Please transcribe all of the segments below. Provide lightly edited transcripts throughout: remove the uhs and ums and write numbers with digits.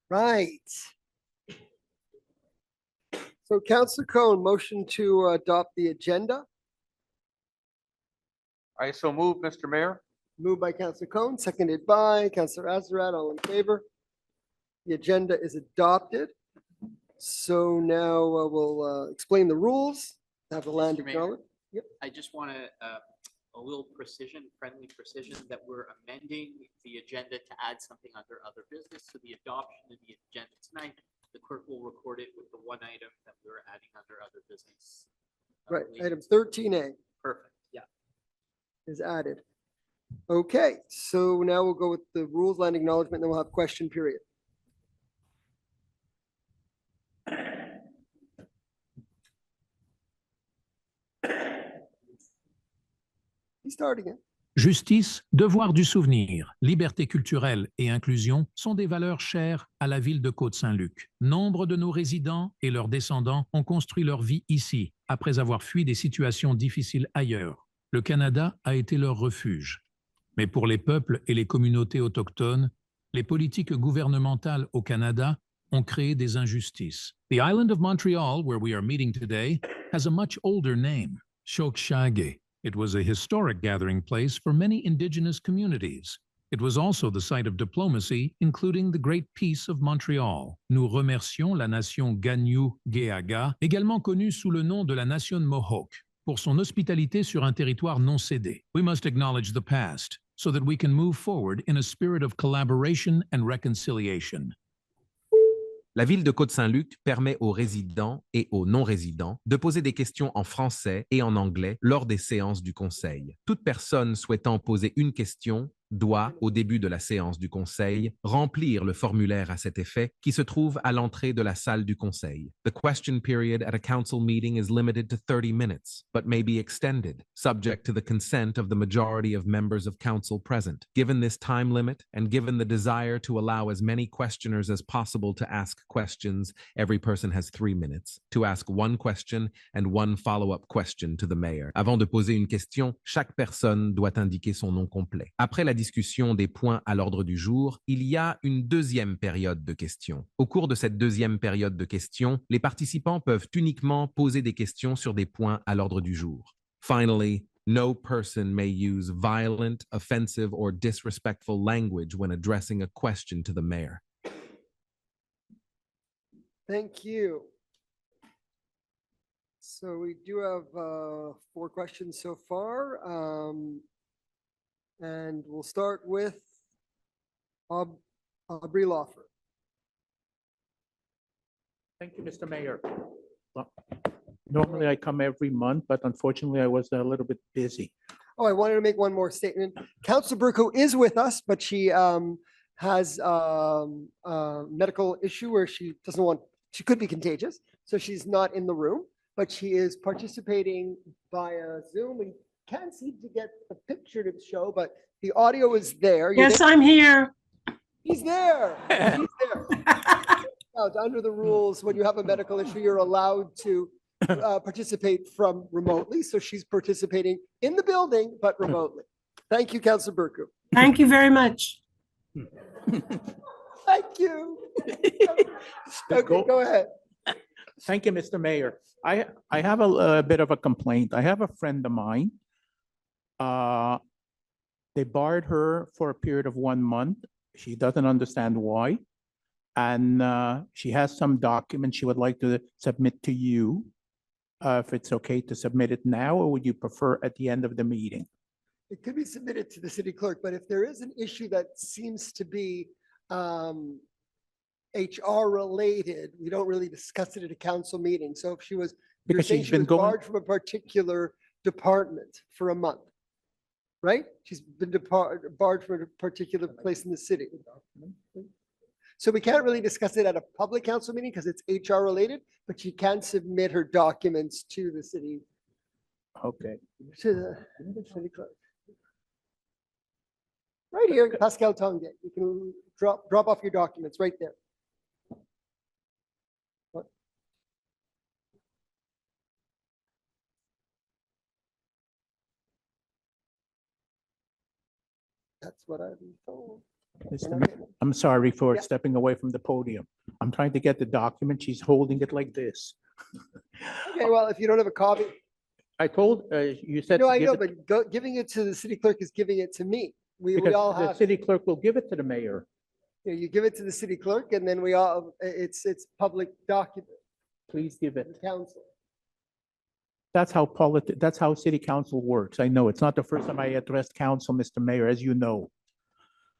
Right. So Councillor Cohn, motion to adopt the agenda, I so move, Mr. Mayor. moved by Councillor Cohn, seconded by Councillor Azzarat, all in favor. The agenda is adopted. So now we'll explain the rules, have the land Mr. Mayor. acknowledged. I just want a little precision, friendly precision, that we're amending the agenda to add something under other business. So the adoption of the agenda tonight, the clerk will record it with the one item that we're adding under other business. Right, Related. item 13A Perfect, yeah. is added. Okay, so now we'll go with the rules, land acknowledgement, then we'll have question period. He's starting it. Justice, devoir du souvenir, liberté culturelle et inclusion sont des valeurs chères à la ville de Côte Saint-Luc. Nombre de nos résidents et leurs descendants ont construit leur vie ici, après avoir fui des situations difficiles ailleurs. Le Canada a été leur refuge. Mais pour les peuples et les communautés autochtones, les politiques gouvernementales au Canada ont créé des injustices. The island of Montreal, where we are meeting today, has a much older name, Chokshage. It was a historic gathering place for many Indigenous communities. It was also the site of diplomacy, including the Great Peace of Montreal. Nous remercions la nation Gagnou-Geaga, également connue sous le nom de la nation Mohawk, pour son hospitalité sur un territoire non cédé. We must acknowledge the past, so that we can move forward in a spirit of collaboration and reconciliation. La ville de Côte Saint-Luc permet aux résidents et aux non-résidents de poser des questions en français et en anglais lors des séances du Conseil. Toute personne souhaitant poser une question doit, au début de la séance du Conseil, remplir le formulaire à cet effet qui se trouve à l'entrée de la salle du Conseil. The question period at a council meeting is limited to 30 minutes, but may be extended, subject to the consent of the majority of members of council present. Given this time limit, and given the desire to allow as many questioners as possible to ask questions, every person has 3 minutes to ask one question and one follow-up question to the mayor. Avant de poser une question, chaque personne doit indiquer son nom complet. Après la discussion des points à l'ordre du jour, il y a une deuxième période de questions. Au cours de cette deuxième période de questions, les participants peuvent uniquement poser des questions sur des points à l'ordre du jour. Finally, no person may use violent, offensive, or disrespectful language when addressing a question to the mayor. Thank you. So we do have 4 questions so far. And we'll start with Aubrey Lawford. Thank you, Mr. Mayor. Well, normally I come every month, but unfortunately I was a little bit busy. Oh, I wanted to make one more statement. Councillor Burko is with us, but she has a medical issue where she doesn't want, she could be contagious, so she's not in the room, but she is participating via Zoom. We can't seem to get the picture to show, but the audio is there. You're Yes, there. I'm here. He's there. He's there. Now, it's under the rules, when you have a medical issue, you're allowed to participate from remotely. So she's participating in the building, but remotely. Thank you, Councillor Burku. Thank you very much. Thank you. Okay, go ahead. Thank you, Mr. Mayor. I have a bit of a complaint. I have a friend of mine. They barred her for a period of 1 month. She doesn't understand why. And she has some documents she would like to submit to you. If it's okay to submit it now, or would you prefer at the end of the meeting? It could be submitted to the city clerk, but if there is an issue that seems to be HR related, we don't really discuss it at a council meeting. So if she was, you're Because saying she's she been was going, barred from a particular department for a month, right? She's been barred from a particular place in the city. So we can't really discuss it at a public council meeting because it's HR related, but she can submit her documents to the city. okay. To the city clerk. Right here, Pascal Tongue. You can drop off your documents right there. What? That's what I've been told. I'm sorry for Yeah. stepping away from the podium. I'm trying to get the document. She's holding it like this. Okay, well, if you don't have a copy, I told, you said. no, to I give know, it- but giving it to the city clerk is giving it to me. We Because all the have, city clerk will give it to the mayor. you give it to the city clerk and then we all, it's public document, Please give the it. council. That's how city council works. I know. It's not the first time I addressed council, Mr. Mayor, as you know.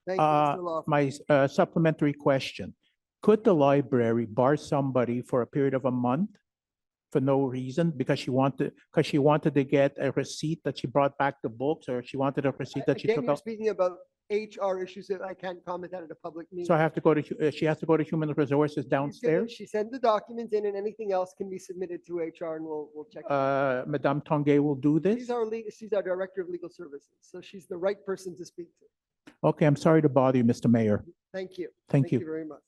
Thank you, Mr. Lawford. My supplementary question. Could the library bar somebody for a period of a month for no reason because she wanted to get a receipt that she brought back the books, or she wanted a receipt that she Again, took you're out? speaking about HR issues that I can't comment on at a public meeting. So I have to go to, she has to go to human resources downstairs? She sent the documents in and anything else can be submitted to HR and we'll check. Madame Tongue will do this? She's our director of legal services, so she's the right person to speak to. Okay, I'm sorry to bother you, Mr. Mayor. Thank you. Thank you. very much.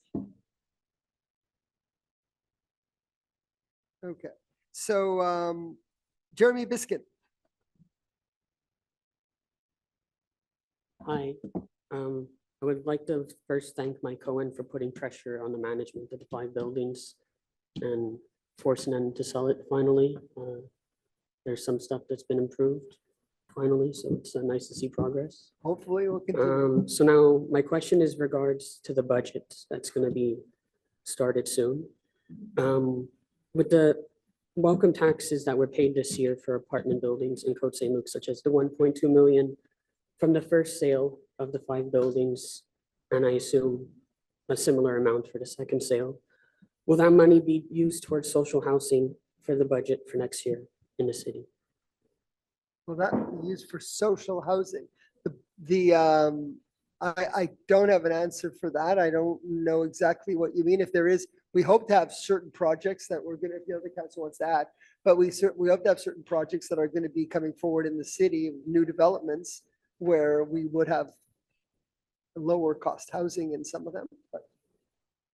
Okay, so Jeremy Biscuit. Hi, I would like to first thank Mike Cohen for putting pressure on the management of the 5 buildings and forcing them to sell it finally. There's some stuff that's been improved finally, so it's nice to see progress. Hopefully we'll continue. So now my question is regards to the budget that's going to be started soon. With the welcome taxes that were paid this year for apartment buildings in Côte Saint-Luc, such as the 1.2 million from the first sale of the 5 buildings, and I assume a similar amount for the second sale, will that money be used towards social housing for the budget for next year in the city? Will that be used for social housing? I don't have an answer for that. I don't know exactly what you mean. If there is, we hope to have certain projects that we're gonna, if the other council wants to add, but we hope to have certain projects that are gonna be coming forward in the city, new developments, where we would have lower cost housing in some of them, but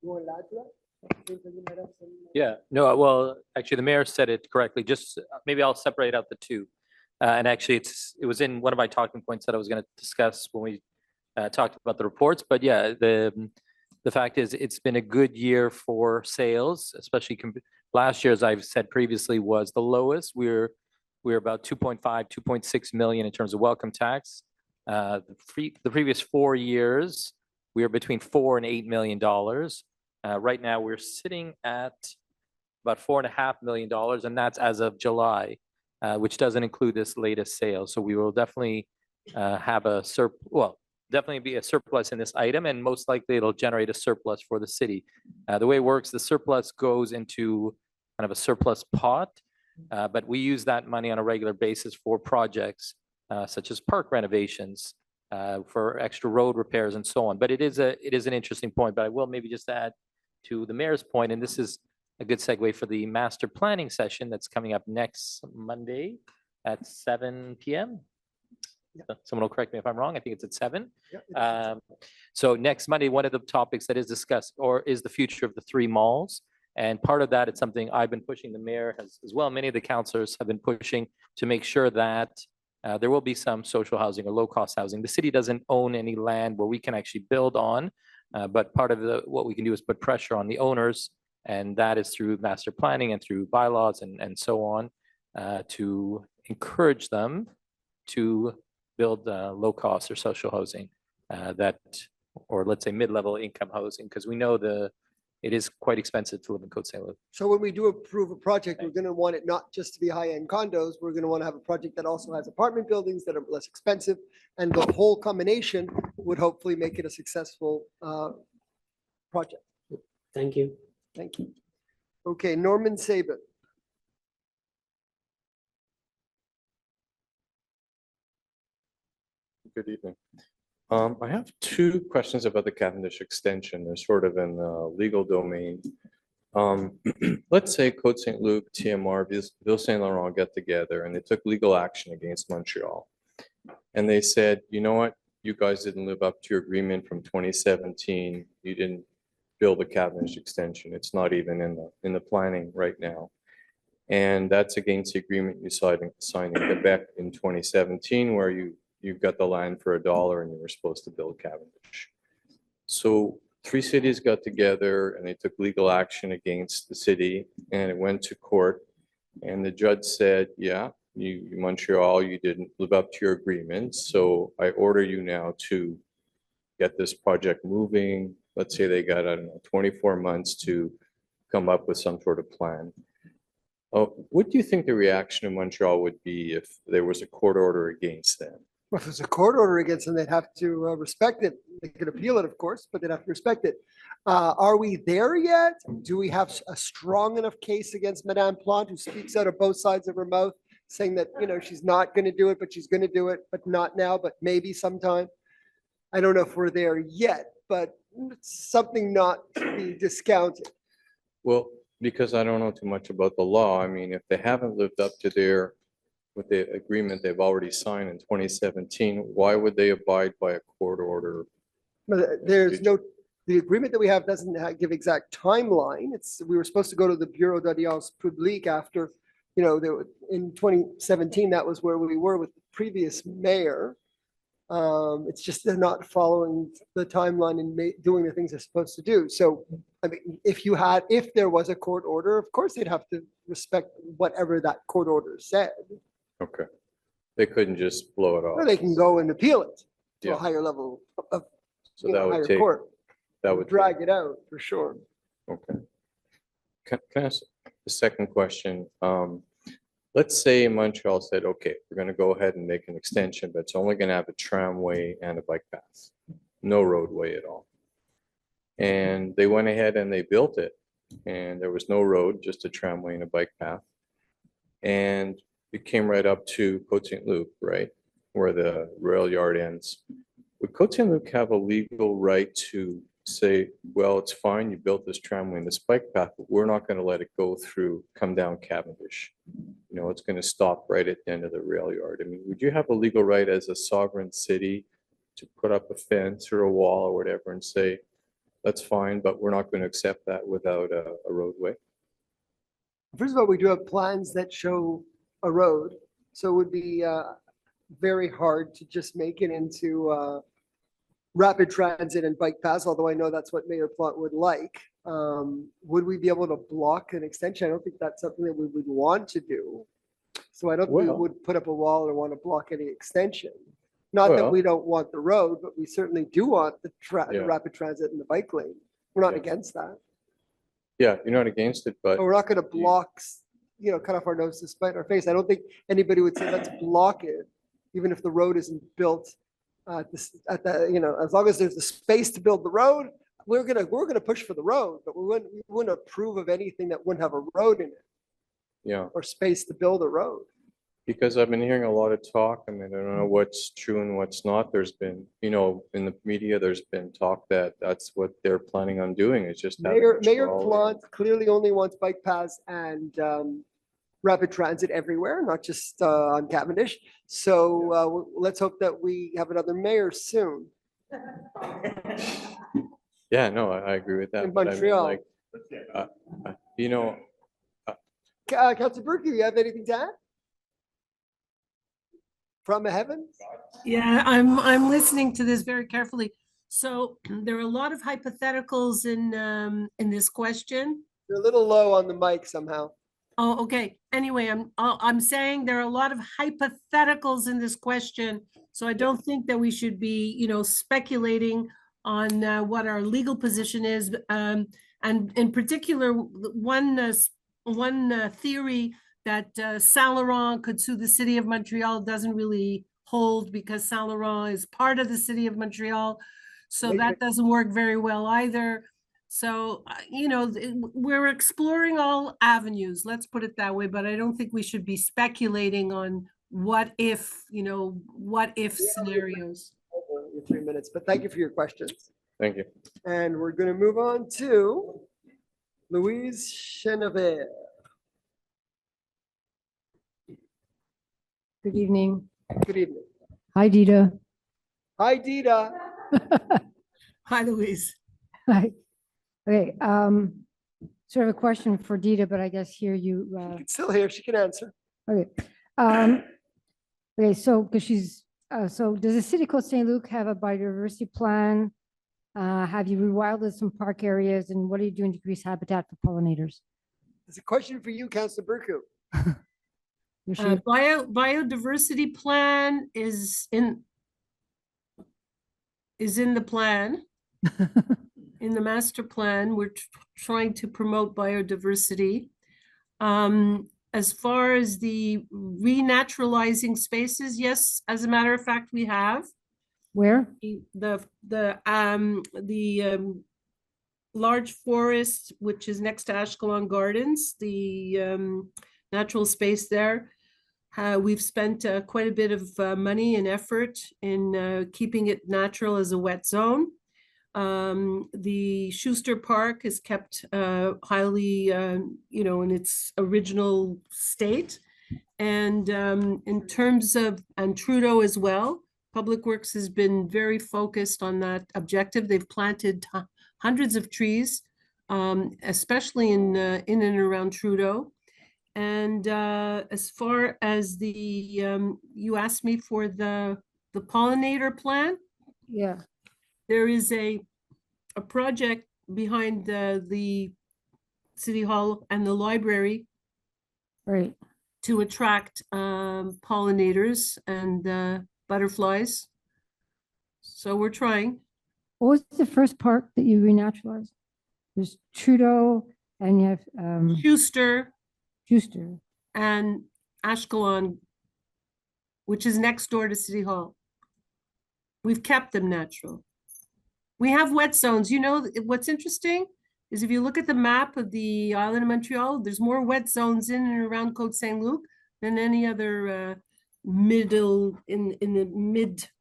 you want to add to that? Seems like you might have some- Yeah, no, well, actually, the mayor said it correctly. Just maybe I'll separate out the two. And actually, it was in one of my talking points that I was going to discuss when we talked about the reports. But yeah, the fact is, it's been a good year for sales, especially last year, as I've said previously, was the lowest. We're about 2.5, 2.6 million in terms of welcome tax. The previous 4 years, we were between $4 and $8 million. Right now, we're sitting at about $4.5 million, and that's as of July, which doesn't include this latest sale. So we will definitely have definitely be a surplus in this item, and most likely it'll generate a surplus for the city. The way it works, the surplus goes into kind of a surplus pot, but we use that money on a regular basis for projects such as park renovations, for extra road repairs and so on. But it is an interesting point, but I will maybe just add to the mayor's point, and this is a good segue for the master planning session that's coming up next Monday at 7 p.m. Someone will correct me if I'm wrong. I think it's at 7. So next Monday, one of the topics that is discussed is the future of the 3 malls. And part of that, it's something I've been pushing, the mayor has as well. Many of the councilors have been pushing to make sure that there will be some social housing or low-cost housing. The city doesn't own any land where we can actually build on, but part of what we can do is put pressure on the owners, and that is through master planning and through bylaws and so on, to encourage them to build low-cost or social housing or let's say mid-level income housing, because we know it is quite expensive to live in Côte Saint-Luc. So when we do approve a project, we're gonna want it not just to be high-end condos, we're gonna want to have a project that also has apartment buildings that are less expensive, and the whole combination would hopefully make it a successful project. Thank you. Thank you. Okay, Norman Sabin. Good evening. I have 2 questions about the Cavendish extension. They're sort of in the legal domain. Let's say Côte Saint-Luc, TMR, Ville Saint Laurent get together and they took legal action against Montreal. And they said, you know what? You guys didn't live up to your agreement from 2017. You didn't build the Cavendish extension. It's not even in the planning right now. And that's against the agreement you signed in Quebec in 2017, where you've got the land for $1 and you were supposed to build Cavendish. So 3 cities got together and they took legal action against the city and it went to court. And the judge said, yeah, you Montreal, you didn't live up to your agreements. So I order you now to get this project moving. Let's say they got, I don't know, 24 months to come up with some sort of plan. What do you think the reaction in Montreal would be if there was a court order against them? Well, if there's a court order against them, they'd have to respect it. They could appeal it, of course, but they'd have to respect it. Are we there yet? Do we have a strong enough case against Madame Plante, who speaks out of both sides of her mouth, saying that, you know, she's not going to do it, but she's going to do it, but not now, but maybe sometime? I don't know if we're there yet, but it's something not to be discounted. Well, because I don't know too much about the law. I mean, if they haven't lived up to with the agreement they've already signed in 2017, why would they abide by a court order? There's no, the agreement that we have doesn't give exact timeline. We were supposed to go to the Bureau d'Audience Publique after, you know, in 2017, that was where we were with the previous mayor. It's just they're not following the timeline and doing the things they're supposed to do. So, I mean, if there was a court order, of course they'd have to respect whatever that court order said. Okay. They couldn't just blow it off. Or they can go and appeal it to Yeah. a higher level of, So that would higher take, court. that would Drag it out for sure. Okay. Can I ask the second question? Let's say Montreal said, okay, we're going to go ahead and make an extension, but it's only going to have a tramway and a bike path, no roadway at all. And they went ahead and they built it, and there was no road, just a tramway and a bike path. And it came right up to Côte Saint-Luc, right, where the rail yard ends. Would Côte Saint-Luc have a legal right to say, well, it's fine, you built this tramway and this bike path, but we're not going to let it come down Cavendish? You know, it's going to stop right at the end of the rail yard. I mean, would you have a legal right as a sovereign city to put up a fence or a wall or whatever and say, that's fine, but we're not going to accept that without a roadway? First of all, we do have plans that show a road, so it would be very hard to just make it into rapid transit and bike paths, although I know that's what Mayor Plante would like. Would we be able to block an extension? I don't think that's something that we would want to do. So I don't think we Well- would put up a wall or want to block any extension. Not that Well- we don't want the road, but we certainly do want the Yeah. rapid transit and the bike lane. We're not Yeah. against that. Yeah, you're not against it, but But we're not going to block, you know, cut off our nose to spite our face. I don't think anybody would say, let's block it, even if the road isn't built you know, as long as there's the space to build the road, we're gonna push for the road, but we wouldn't approve of anything that wouldn't have a road in it yeah, or space to build a road. because I've been hearing a lot of talk. I mean, I don't know what's true and what's not. There's been, you know, in the media, there's been talk that that's what they're planning on doing. It's just having a Mayor trolley. Plante clearly only wants bike paths and rapid transit everywhere, not just on Cavendish. So let's hope that we have another mayor soon. Yeah, no, I agree with that. In but I mean, Montreal. like, you know, Councilor Burke, you have anything to add? From the heavens? Yeah, I'm listening to this very carefully. So there are a lot of hypotheticals in this question. You're a little low on the mic somehow. Oh, okay. Anyway, I'm saying there are a lot of hypotheticals in this question. So I don't think that we should be, you know, speculating on what our legal position is. And in particular, one theory that Saint Laurent could sue the city of Montreal doesn't really hold, because Saint Laurent is part of the city of Montreal. So that doesn't work very well either. So, you know, we're exploring all avenues, let's put it that way, but I don't think we should be speculating on what if, you know, what if scenarios. Your 3 minutes, but thank you for your questions. thank you. And we're going to move on to Louise Chenevert. Good evening. Good evening. Hi, Dita. Hi, Dita. Hi, Louise. Hi. Okay, sort of a question for Dita, but I guess here you, She's still here. She can answer. okay. Okay, so, because she's, so does the city of Côte Saint-Luc have a biodiversity plan Have you rewilded some park areas and what are you doing to increase habitat for pollinators? It's a question for you, Councillor Burku. Your sheep. Biodiversity plan is in the plan. In the master plan, we're trying to promote biodiversity. As far as the renaturalizing spaces, yes, as a matter of fact, we have. Where? The large forest, which is next to Ashkelon Gardens, the natural space there. We've spent quite a bit of money and effort in keeping it natural as a wet zone. The Schuster Park is kept highly, in its original state. And in terms of, and Trudeau as well, Public Works has been very focused on that objective. They've planted hundreds of trees, especially in and around Trudeau. And as far as you asked me for the pollinator plan. Yeah. There is a project behind the City Hall and the library. Right. To attract pollinators and butterflies. So we're trying. What was the first park that you renaturalized? There's Trudeau and you have Schuster and Ashkelon, which is next door to City Hall. We've kept them natural. We have wet zones. You know, what's interesting is if you look at the map of the island of Montreal, there's more wet zones in and around Côte Saint-Luc than any other in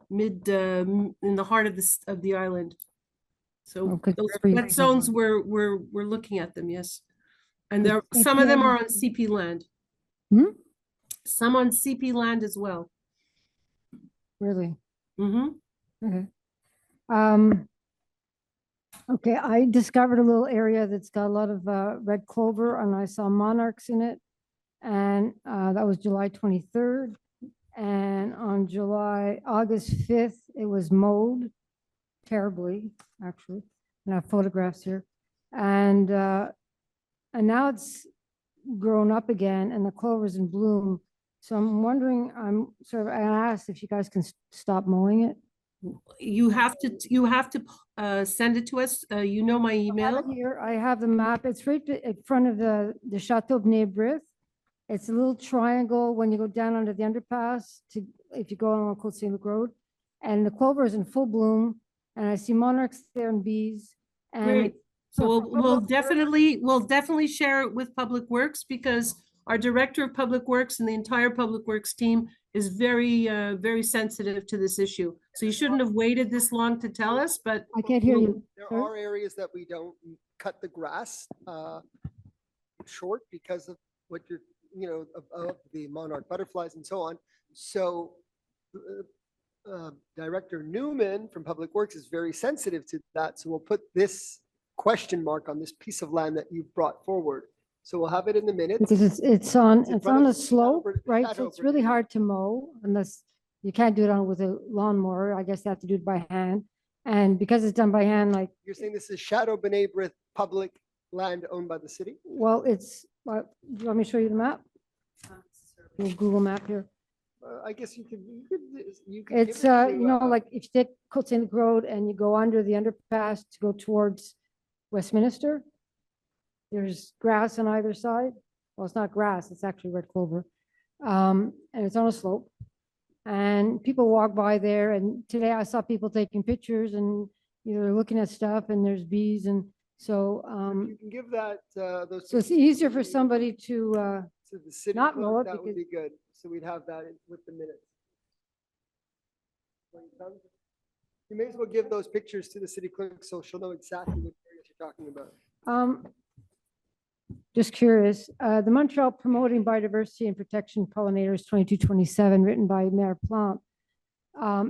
the heart of the island. So Okay, those very wet good. zones, we're looking at them, yes. And there, some of them are on CP land. Hmm? Some on CP land as well. Really? Mm-hmm. Okay. Okay, I discovered a little area that's got a lot of red clover and I saw monarchs in it. And that was July 23rd. And on August 5th, it was mowed terribly, actually. And I have photographs here. And now it's grown up again and the clover's in bloom. So I'm wondering, I asked if you guys can stop mowing it. You have to send it to us. You know my email. Here, I have the map. It's right in front of the Chateau Bnei. It's a little triangle when you go down under the underpass if you go on Côte Saint-Luc Road. And the clover is in full bloom. And I see monarchs there and bees. And Great. So we'll definitely share it with Public Works because our Director of Public Works and the entire Public Works team is very, very sensitive to this issue. So you shouldn't have waited this long to tell us, but I can't hear you. There Sorry? are areas that we don't cut the grass short because of what you're, of the monarch butterflies and so on. So Director Newman from Public Works is very sensitive to that. So we'll put this question mark on this piece of land that you've brought forward. So we'll have it in the minutes. Because it's on It's in front a of the slope, Chateau right? So it's really Bernay. hard to mow unless you can't do it with a lawnmower. I guess you have to do it by hand. And because it's done by hand, like, You're saying this is Chateau Bernay public land owned by the city? well, do you want me to show you the map? Little Google map here. I guess you could give It's, it to, like if you take Côte Saint-Luc Road and you go under the underpass to go towards Westminster, there's grass on either side. Well, it's not grass, it's actually red clover. And it's on a slope. And people walk by there. And today I saw people taking pictures and, they're looking at stuff and there's bees. And so, you can give that, those. so it's pictures easier to for the- somebody to, To the city not clerk, mow it that would because- be good. So we'd have that with the minutes. When it comes- You may as well give those pictures to the city clerk so she'll know exactly what areas you're talking about. just curious, the Montreal Promoting Biodiversity and Protection Pollinators 2227, written by Mayor Plante.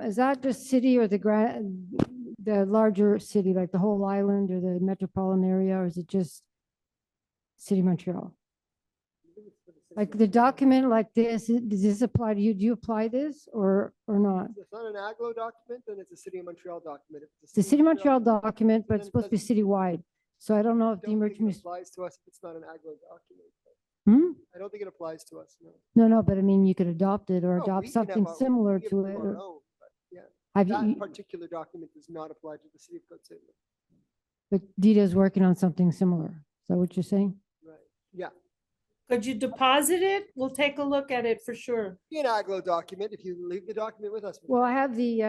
Is that just city or the larger city, like the whole island or the metropolitan area, or is it just City of Montreal? Like the document like this, does this apply to you? Do you apply this or not? If it's not an Aglo document, then it's a City of Montreal document. If It's the City of Montreal document, but then it's it supposed to be citywide. So I don't know if the don't think it emergency. applies to us if it's not an Aglo document. Hmm? I don't think it applies to us, no. No, but I mean, you could adopt it or No, adopt we can have something our- similar we can to do it. our or- own, but Yeah, Have that you, particular document does not apply to the City of Côte Saint-Luc. but Dita's working on something similar. Is that what you're saying? Right, yeah. Could you deposit it? We'll take a look at it for sure. Be an Aglo document if you leave the document with us. Well, I have the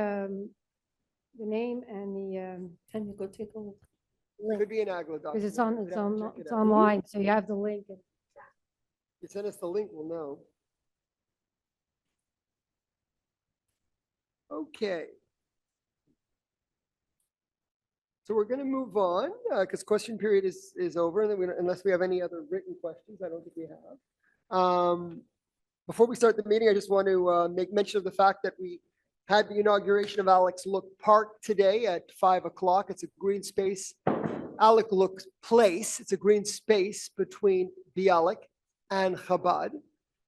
name and the, Can you go take a look? Could be an Aglo document. because it's We'd have to check it it's out. online, so you have the link. If you send us the link, we'll know. Okay. So we're going to move on because question period is over, and then unless we have any other written questions, I don't think we have. Before we start the meeting, I just want to make mention of the fact that we had the inauguration of Alex Look Park today at 5 o'clock. It's a green space, Alex Look Place. It's a green space between Bialik and Chabad,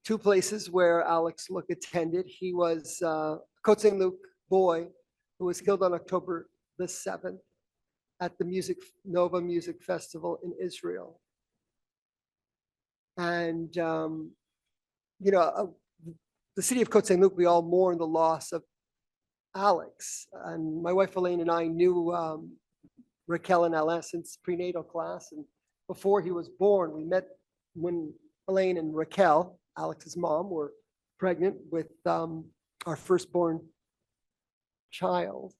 two places where Alex Look attended. He was a Côte Saint-Luc boy who was killed on October the 7th at the Nova Music Festival in Israel. And, the city of Côte Saint-Luc, we all mourn the loss of Alex. And my wife Elaine and I knew Raquel and Alain since prenatal class. And before he was born, we met when Elaine and Raquel, Alex's mom, were pregnant with our firstborn child.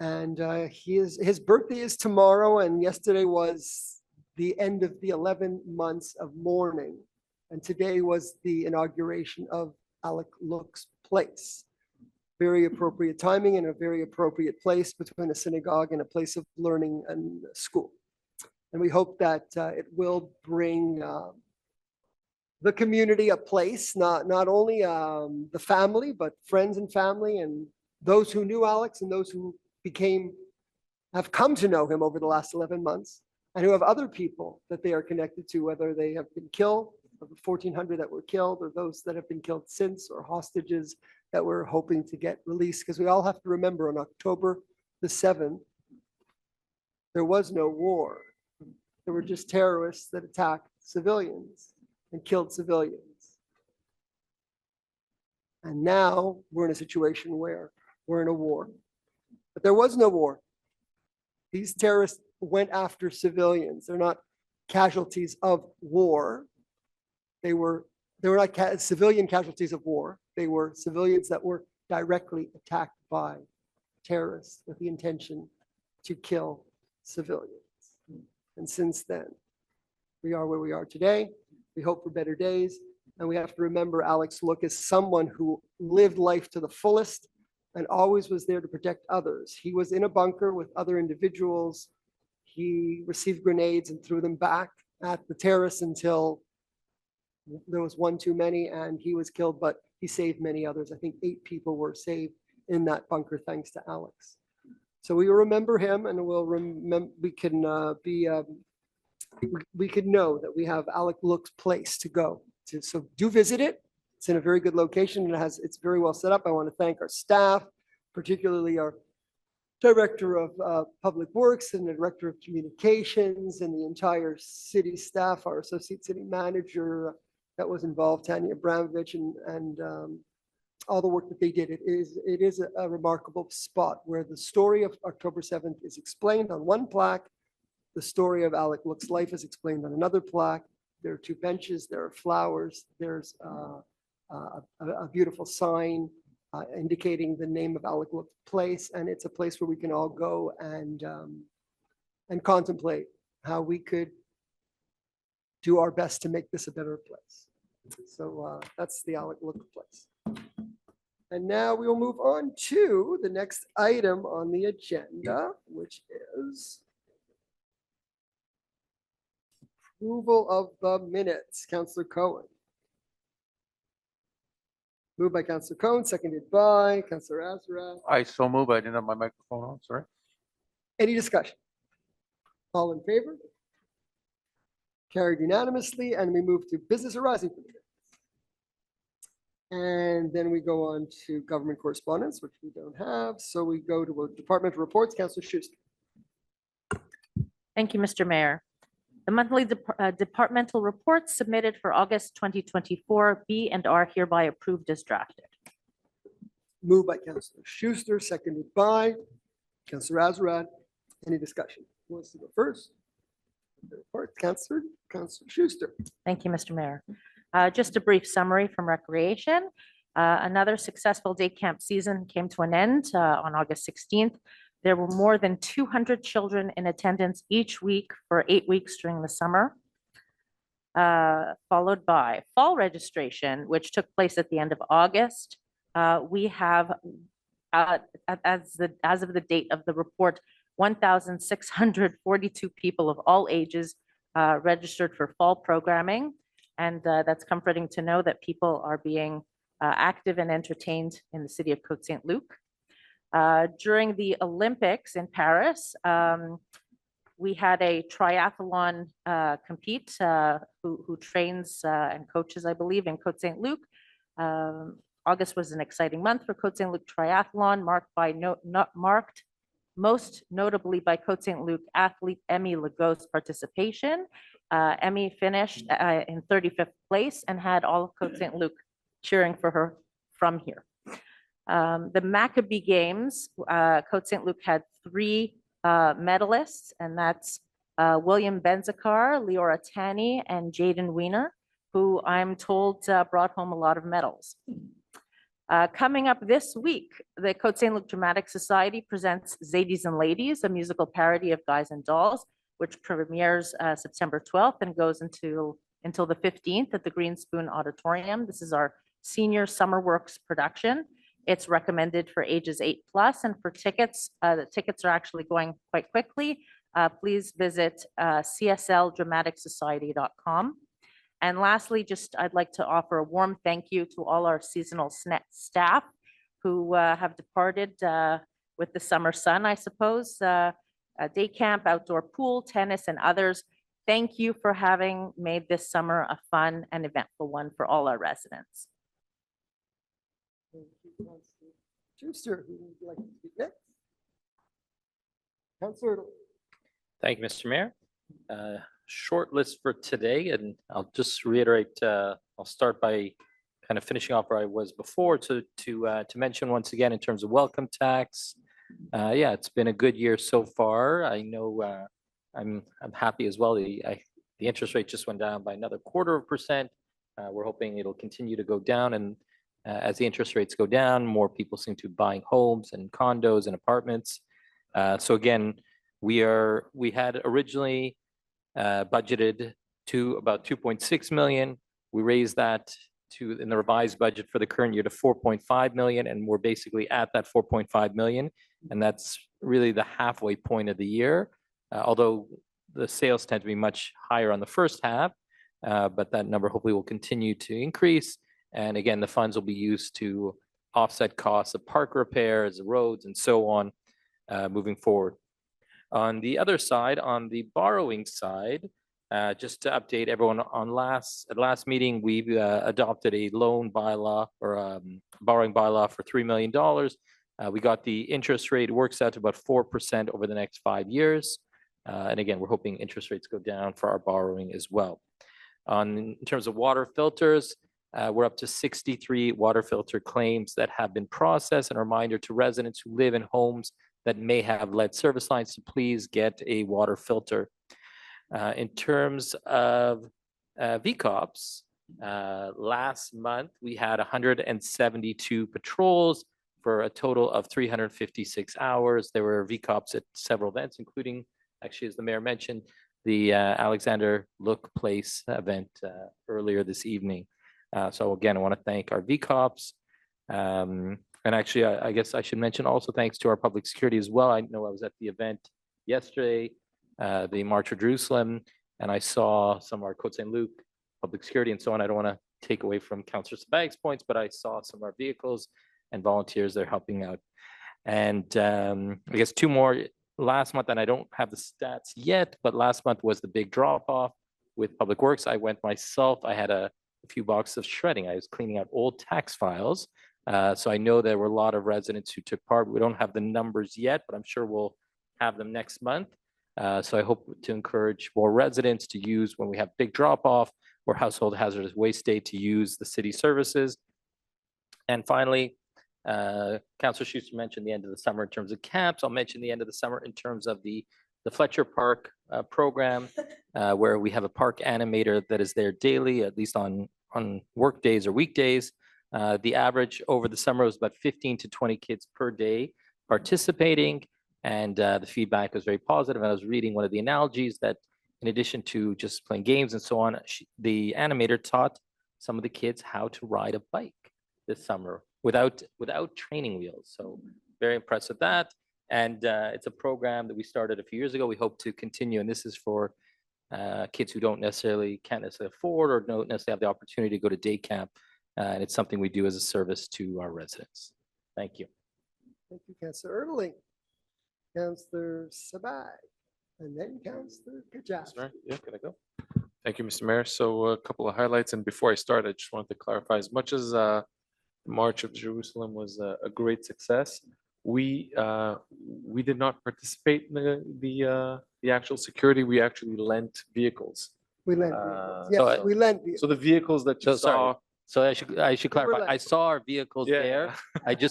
And his birthday is tomorrow, and yesterday was the end of the 11 months of mourning. And today was the inauguration of Alex Look's Place. Very appropriate timing and a very appropriate place between a synagogue and a place of learning and school. And we hope that it will bring the community a place, not only the family, but friends and family and those who knew Alex and those who have come to know him over the last 11 months and who have other people that they are connected to, whether they have been killed, of the 1,400 that were killed, or those that have been killed since, or hostages that we're hoping to get released. Because we all have to remember on October the 7th, there was no war. There were just terrorists that attacked civilians and killed civilians. And now we're in a situation where we're in a war. But there was no war. These terrorists went after civilians. They're not casualties of war. They were not civilian casualties of war. They were civilians that were directly attacked by terrorists with the intention to kill civilians. And since then, we are where we are today. We hope for better days. And we have to remember Alex Look is someone who lived life to the fullest and always was there to protect others. He was in a bunker with other individuals. He received grenades and threw them back at the terrorists until there was one too many and he was killed, but he saved many others. I think 8 people were saved in that bunker thanks to Alex. So we will remember him, and we'll remember, we can we could know that we have Alex Look's Place to go to. So do visit it. It's in a very good location and it's very well set up. I want to thank our staff, particularly our Director of Public Works and the Director of Communications and the entire city staff, our Associate City Manager that was involved, Tanya Abramovich, and all the work that they did. It is a remarkable spot where the story of October 7th is explained on one plaque. The story of Alex Look's life is explained on another plaque. There are 2 benches, there are flowers, there's a beautiful sign indicating the name of Alex Look's Place, and it's a place where we can all go and contemplate how we could do our best to make this a better place. So that's the Alex Look Place. And now we will move on to the next item on the agenda, which is approval of the minutes. Councillor Cohen. Moved by Councillor Cohen, seconded by Councillor Azra. I so move. I didn't have my microphone on, sorry. Any discussion? All in favor? Carried unanimously, and we move to business arising from the minutes. And then we go on to government correspondence, which we don't have. So we go to departmental reports. Councillor Schuster. Thank you, Mr. Mayor. The monthly departmental reports submitted for August 2024 be and are hereby approved as drafted. Moved by Councillor Schuster, seconded by Councillor Azarad. Any discussion? Who wants to go first? Councillor Schuster. Thank you, Mr. Mayor. Just a brief summary from Recreation. Another successful day camp season came to an end on August 16th. There were more than 200 children in attendance each week for 8 weeks during the summer, followed by fall registration, which took place at the end of August. We have, as of the date of the report, 1,642 people of all ages registered for fall programming. And that's comforting to know that people are being active and entertained in the city of Côte Saint-Luc. During the Olympics in Paris, we had a triathlon compete who trains and coaches, I believe, in Côte Saint-Luc. August was an exciting month for Côte Saint-Luc triathlon, marked most notably by Côte Saint-Luc athlete Emmy Legos's participation. Emmy finished in 35th place and had all of Côte Saint-Luc cheering for her from here. The Maccabee Games, Côte Saint-Luc had 3 medalists, and that's William Benzacar, Leora Tanney, and Jaden Wiener, who I'm told brought home a lot of medals. Coming up this week, the Côte Saint-Luc Dramatic Society presents Zadie's and Ladies, a musical parody of Guys and Dolls, which premieres September 12th and goes until the 15th at the Green Spoon Auditorium. This is our senior summer works production. It's recommended for ages 8+, and for tickets, the tickets are actually going quite quickly. Please visit csldramaticsociety.com. And lastly, I'd like to offer a warm thank you to all our seasonal staff who have departed with the summer sun, I suppose. Day camp, outdoor pool, tennis, and others. Thank you for having made this summer a fun and eventful one for all our residents. Thank you, Councillor Schuster. Who would like to speak next? Councillor. Thank you, Mr. Mayor. Short list for today, and I'll just reiterate, I'll start by kind of finishing off where I was before to mention once again in terms of welcome tax. Yeah, it's been a good year so far. I know I'm happy as well. The interest rate just went down by another 0.25%. We're hoping it'll continue to go down, and as the interest rates go down, more people seem to be buying homes and condos and apartments. So again, we had originally budgeted to about 2.6 million. We raised that in the revised budget for the current year to 4.5 million, and we're basically at that 4.5 million, and that's really the halfway point of the year. Although the sales tend to be much higher on the first half, but that number hopefully will continue to increase. And again, the funds will be used to offset costs of park repairs, roads, and so on moving forward. On the other side, on the borrowing side, just to update everyone on at last meeting, we adopted a loan bylaw or borrowing bylaw for $3 million. We got the interest rate, works out to about 4% over the next 5 years. And again, we're hoping interest rates go down for our borrowing as well. In terms of water filters, we're up to 63 water filter claims that have been processed. And a reminder to residents who live in homes that may have lead service lines to please get a water filter. In terms of VCOPs, last month we had 172 patrols for a total of 356 hours. There were VCOPs at several events, including, actually, as the mayor mentioned, the Alexander Look Place event earlier this evening. So again, I want to thank our VCOPs. And actually, I guess I should mention also thanks to our public security as well. I know I was at the event yesterday, the March for Jerusalem, and I saw some of our Côte Saint-Luc public security and so on. I don't want to take away from Councillor Sabag's points, but I saw some of our vehicles and volunteers that are helping out. And I guess 2 more last month, and I don't have the stats yet, but last month was the big drop off with Public Works. I went myself. I had a few boxes of shredding. I was cleaning out old tax files. So I know there were a lot of residents who took part. We don't have the numbers yet, but I'm sure we'll have them next month. So I hope to encourage more residents to use when we have big drop off or household hazardous waste day to use the city services. And finally, Councillor Schuster mentioned the end of the summer in terms of camps. I'll mention the end of the summer in terms of the Fletcher Park program, where we have a park animator that is there daily, at least on work days or weekdays. The average over the summer was about 15 to 20 kids per day participating, and the feedback was very positive. And I was reading one of the analogies that in addition to just playing games and so on, the animator taught some of the kids how to ride a bike this summer without training wheels. So very impressed with that. And it's a program that we started a few years ago. We hope to continue, and this is for kids who can't necessarily afford or don't necessarily have the opportunity to go to day camp. And it's something we do as a service to our residents. Thank you. Thank you, Councillor Erdeling. Councillor Sabai, and then Councillor Kajaf. Sorry, yeah, can I go? Thank you, Mr. Mayor. So a couple of highlights, and before I start, I just wanted to clarify, as much as the March of Jerusalem was a great success, we did not participate in the actual security. We actually lent vehicles. We lent vehicles. Yes, so we lent vehicles. So the vehicles that you saw. So I should clarify. I saw our vehicles Yeah, there. yeah.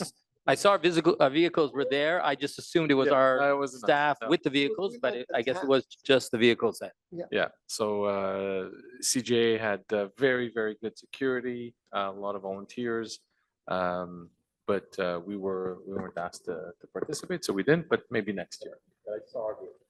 I saw our vehicles were there. I just assumed it was Yeah, our it wasn't us, staff no. with the vehicles, we but lent the I guess it tax. was just the vehicles then. Yeah, so CJA had very, very good security, a lot of volunteers, but we weren't asked to participate, so we didn't, but maybe next year.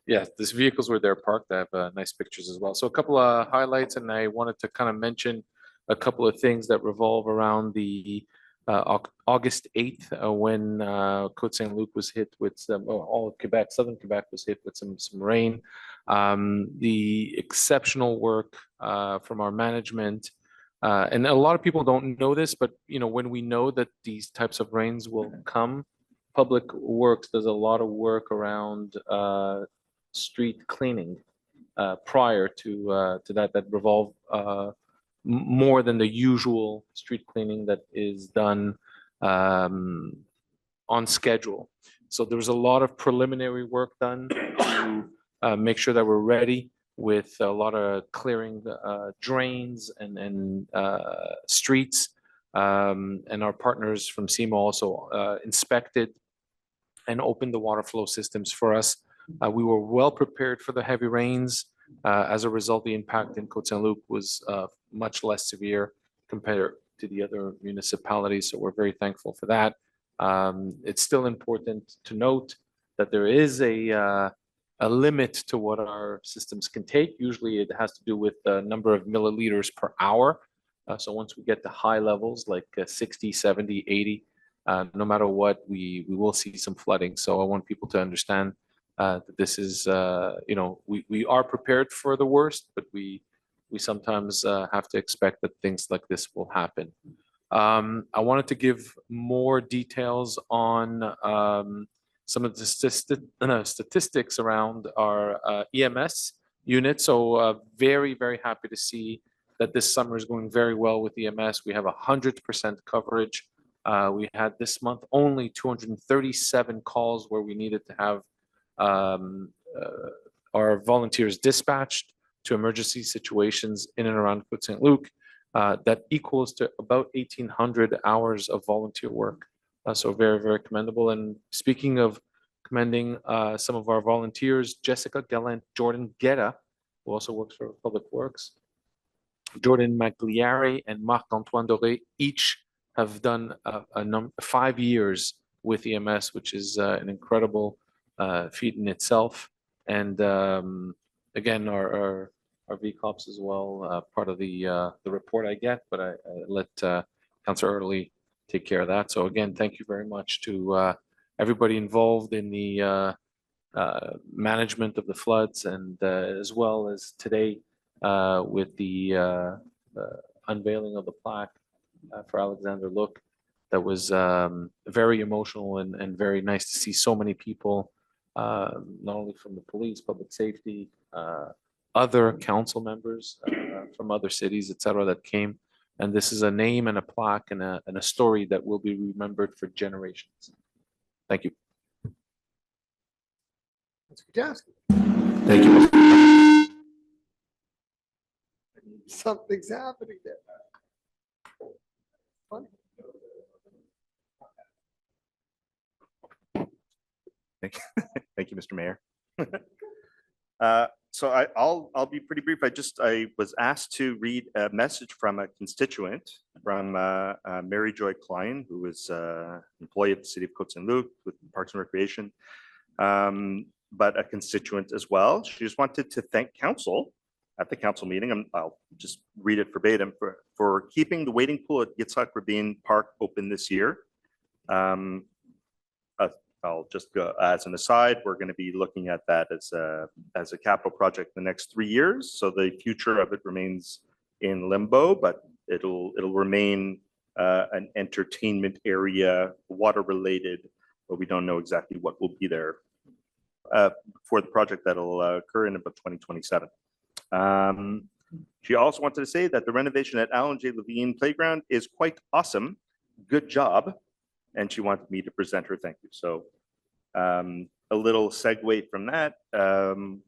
Yeah, these vehicles were there parked. I have nice pictures as well. So a couple of highlights, and I wanted to kind of mention a couple of things that revolve around the August 8th, when Côte Saint-Luc was hit with all of Quebec, southern Quebec was hit with some rain. The exceptional work from our management, and a lot of people don't know this, but when we know that these types of rains will come, Public Works does a lot of work around street cleaning prior to that revolve more than the usual street cleaning that is done on schedule. So there was a lot of preliminary work done to make sure that we're ready with a lot of clearing drains and streets. And our partners from SEMA also inspected and opened the water flow systems for us. We were well prepared for the heavy rains. As a result, the impact in Côte Saint-Luc was much less severe compared to the other municipalities, so we're very thankful for that. It's still important to note that there is a limit to what our systems can take. Usually it has to do with the number of milliliters per hour. So once we get to high levels like 60, 70, 80, no matter what, we will see some flooding. So I want people to understand that this is, we are prepared for the worst, but we sometimes have to expect that things like this will happen. I wanted to give more details on some of the statistics around our EMS unit. So very, very happy to see that this summer is going very well with EMS. We have 100% coverage. We had this month only 237 calls where we needed to have our volunteers dispatched to emergency situations in and around Côte Saint-Luc. That equals to about 1,800 hours of volunteer work. So very, very commendable. And speaking of commending some of our volunteers, Jessica Gallant, Jordan Guetta, who also works for Public Works, Jordan Magliari and Marc-Antoine Doré each have done 5 years with EMS, which is an incredible feat in itself. And again, our VCOPs as well, part of the report I get, but I let Councillor Early take care of that. So again, thank you very much to everybody involved in the management of the floods, and as well as today with the unveiling of the plaque for Alexander Look. That was very emotional and very nice to see so many people, not only from the police, public safety, other council members from other cities, etc., that came And this is a name and a plaque and a story that will be remembered for generations. Thank you. That's fantastic. Thank you. Something's happening there. Funny. Thank you, Mr. Mayor. So I'll be pretty brief. I was asked to read a message from a constituent, from Mary Joy Klein, who is an employee of the city of Côte Saint-Luc with Parks and Recreation, but a constituent as well. She just wanted to thank council at the council meeting. I'll just read it verbatim for keeping the wading pool at Yitzhak Rabin Park open this year. I'll just go as an aside, we're going to be looking at that as a capital project the next 3 years. So the future of it remains in limbo, but it'll remain an entertainment area, water related, but we don't know exactly what will be there for the project that'll occur in about 2027. She also wanted to say that the renovation at Alan J. Levine Playground is quite awesome. Good job. And she wanted me to present her thank you. So a little segue from that,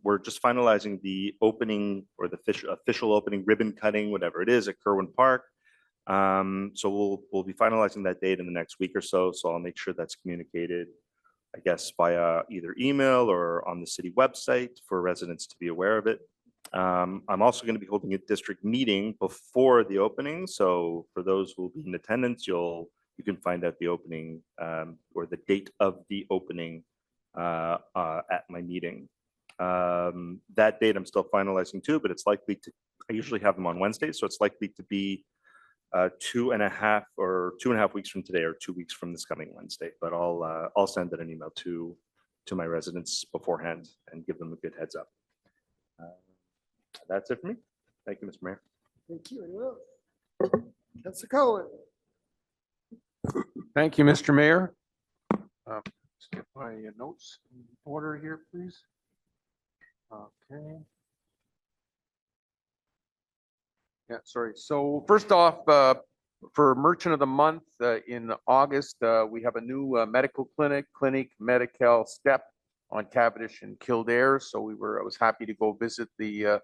we're just finalizing the opening or the official opening ribbon cutting, whatever it is, at Kerwin Park. So we'll be finalizing that date in the next week or so. So I'll make sure that's communicated, I guess, via either email or on the city website for residents to be aware of it. I'm also going to be holding a district meeting before the opening. So for those who will be in attendance, you can find out the opening or the date of the opening at my meeting. That date I'm still finalizing too, but it's likely to, I usually have them on Wednesdays, so it's likely to be 2.5 weeks from today or 2 weeks from this coming Wednesday. But I'll send out an email to my residents beforehand and give them a good heads up. That's it for me. Thank you, Mr. Mayor. Thank you. Anyone else? Councilor Cohen. Thank you, Mr. Mayor. Let's get my notes in order here, please. Okay. Yeah, sorry. So first off, for Merchant of the Month in August, we have a new medical clinic, Clinique Medical Step on Cavendish and Kildare. So I was happy to go visit the